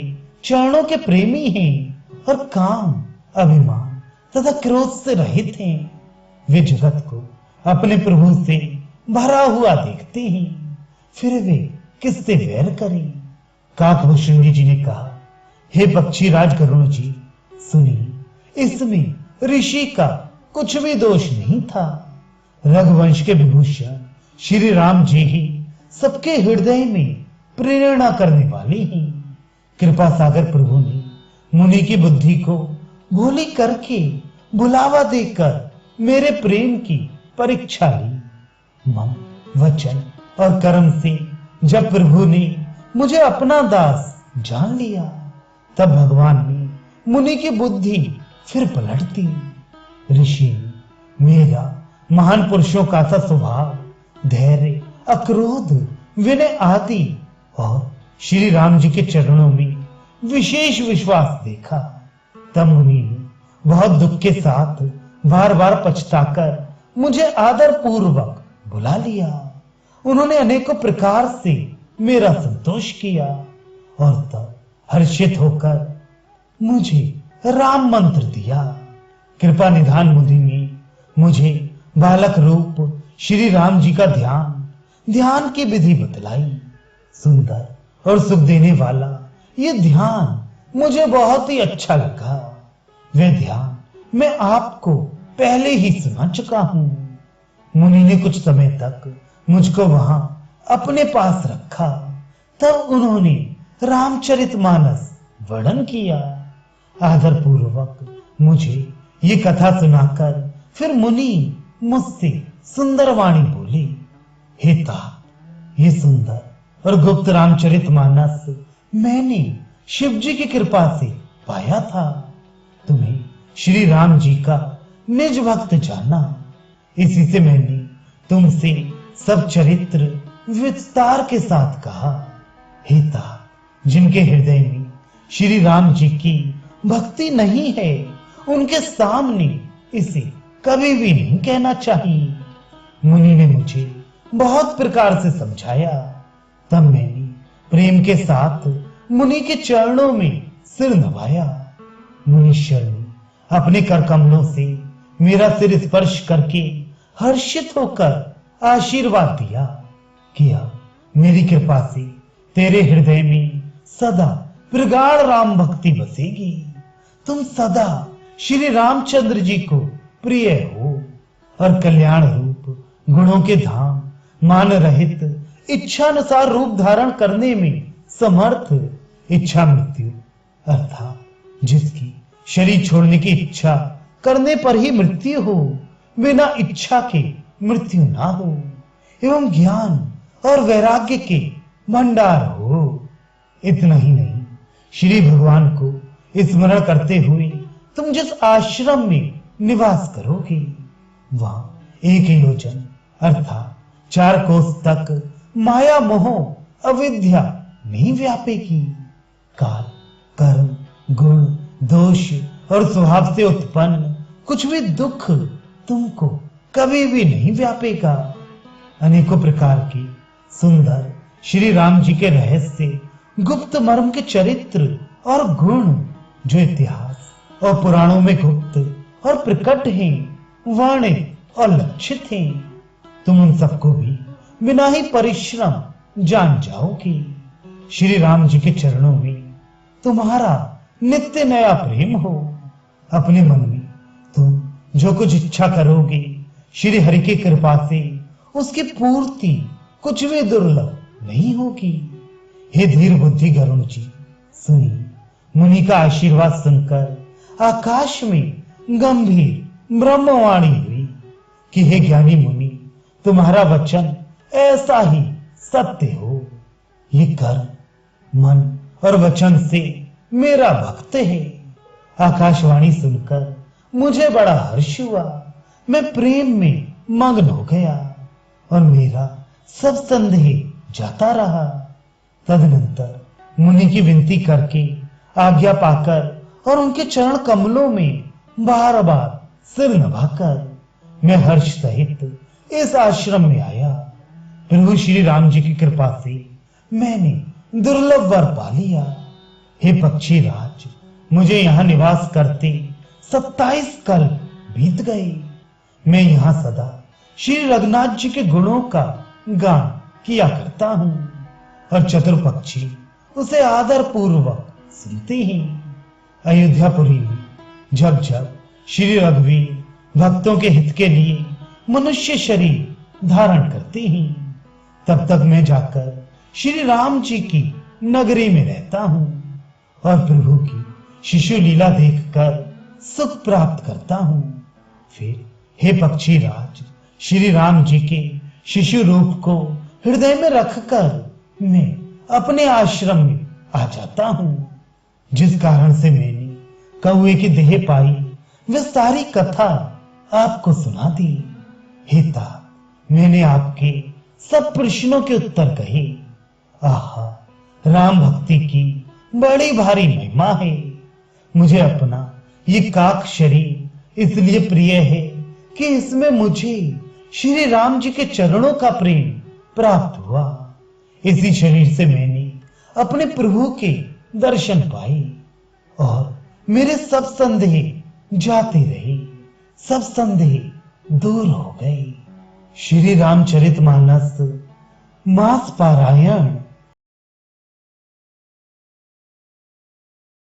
चरणों के प्रेमी हैं और काम अभिमान तथा क्रोध से रहित हैं, वे जगत को अपने प्रभु से भरा हुआ देखते हैं, फिर वे किससे वैर करें। काकभूषणी जी ने कहा, हे पक्षी राज गरुड़ जी, सुनिए, इसमें ऋषि का कुछ भी दोष नहीं था। रघुवंश के विभूषण श्री राम जी ही सबके हृदय में प्रेरणा करने वाले हैं। कृपा सागर प्रभु ने मुनि की बुद्धि को भोली करके बुलावा देकर मेरे प्रेम की परीक्षा ली। मन, वचन और कर्म से जब प्रभु ने मुझे अपना दास जान लिया, तब भगवान ने मुनि की बुद्धि फिर पलट दी। ऋषि मेरा महान पुरुषों का सा स्वभाव, धैर्य, अक्रोध, विनय आदि और श्री राम जी के चरणों में विशेष विश्वास देखा। तब मुनि ने बहुत दुख के साथ बार बार पछताकर मुझे आदर पूर्वक बुला लिया। उन्होंने अनेकों प्रकार से मेरा संतोष किया और तब हर्षित होकर मुझे राम मंत्र दिया। कृपा निधान मुनि ने मुझे बालक रूप श्री राम जी का ध्यान की विधि बतलाई। सुंदर और सुख देने वाला ये ध्यान मुझे बहुत ही अच्छा लगा। वह ध्यान मैं आपको पहले ही सुना चुका हूं। मुनि ने कुछ समय तक मुझको वहां अपने पास रखा। तब उन्होंने रामचरितमानस वर्णन किया। आदर पूर्वक मुझे ये कथा सुनाकर फिर मुनि मुझसे सुंदर वाणी बोली, हे तात, ये सुंदर और गुप्त रामचरितमानस मैंने शिव जी की कृपा से पाया था। तुम्हें श्री राम जी का निज भक्त जाना, इसी से मैंने तुमसे सब चरित्र विस्तार के साथ कहा। हे तात, जिनके हृदय में श्री राम जी की भक्ति नहीं है, उनके सामने इसे कभी भी नहीं कहना चाहिए। मुनि ने मुझे बहुत प्रकार से समझाया। तब मैंने प्रेम के साथ मुनि के चरणों में सिर नवाया। मुनीश्वर ने अपने कर कमलों से मेरा सिर स्पर्श करके हर्षित होकर आशीर्वाद दिया कि अब मेरी कृपा से तेरे हृदय में सदा प्रगाढ़ राम भक्ति बसेगी। तुम सदा श्री रामचंद्र जी को प्रिय हो और कल्याण रूप गुणों के धाम मान रहित इच्छानुसार रूप धारण करने में समर्थ इच्छा मृत्यु अर्थात जिसकी शरीर छोड़ने की इच्छा करने पर ही मृत्यु हो, बिना इच्छा के मृत्यु ना हो, एवं ज्ञान और वैराग्य के भंडार हो। इतना ही नहीं, श्री भगवान को स्मरण करते हुए तुम जिस आश्रम में निवास करोगे, वहां एक योजन अर्थात 4 कोस तक माया मोह अविद्या नहीं व्यापेगी। काल, कर्म, गुण, दोष और स्वभाव से उत्पन्न कुछ भी दुख तुमको कभी भी नहीं व्यापेगा। अनेकों प्रकार की सुंदर श्री राम जी के रहस्य, गुप्त मर्म के चरित्र और गुण जो इतिहास और पुराणों में गुप्त और प्रकट हैं, वर्णित और लक्षित हैं, तुम उन सबको भी बिना ही परिश्रम जान जाओगे। श्री राम जी के चरणों में तुम्हारा नित्य नया प्रेम हो। अपने मन में तुम जो कुछ इच्छा करोगे, श्री हरि की कृपा से उसकी पूर्ति कुछ भी दुर्लभ नहीं होगी। हे धीर बुद्धि गरुण जी, सुनिए। मुनि का आशीर्वाद सुनकर आकाश में गंभीर ब्रह्मवाणी हुई कि हे ज्ञानी मुनि, तुम्हारा वचन ऐसा ही सत्य हो। ये कर्म, मन और वचन से मेरा भक्त है। आकाशवाणी सुनकर मुझे बड़ा हर्ष हुआ। मैं प्रेम में मग्न हो गया और मेरा सब संदेह जाता रहा। तदनंतर मुनि की विनती करके आज्ञा पाकर और उनके चरण कमलों में बार बार सिर नभाकर मैं हर्ष सहित इस आश्रम में आया। प्रभु श्री राम जी की कृपा से मैंने दुर्लभ वर पा लिया। हे पक्षी राज, मुझे यहाँ निवास करते 27 कल्प बीत गए। मैं यहाँ सदा श्री रघुनाथ जी के गुणों का गान किया करता हूँ और चतुर पक्षी उसे आदर पूर्वक सुनते हैं। अयोध्यापुरी में जब जब श्री रघुवीर भक्तों के हित के लिए मनुष्य शरीर धारण करते हैं, तब तक मैं जाकर श्री राम जी की नगरी में रहता हूँ और प्रभु की शिशु लीला देखकर सुख प्राप्त करता हूँ। फिर हे पक्षी राज, श्री राम जी के शिशु रूप को हृदय में रखकर मैं अपने आश्रम में आ जाता हूँ। जिस कारण से मैंने कौए की देह पाई, वह सारी कथा आपको सुना दी। हे तात, मैंने आपके सब प्रश्नों के उत्तर कहे। आहा, राम भक्ति की बड़ी भारी महिमा है। मुझे अपना ये काक शरीर इसलिए प्रिय है कि इसमें मुझे श्री राम जी के चरणों का प्रेम प्राप्त हुआ। इसी शरीर से मैंने अपने प्रभु के दर्शन पाए और मेरे सब संदेह जाते रहे, सब संदेह दूर हो गए। श्री रामचरितमानस मास पारायण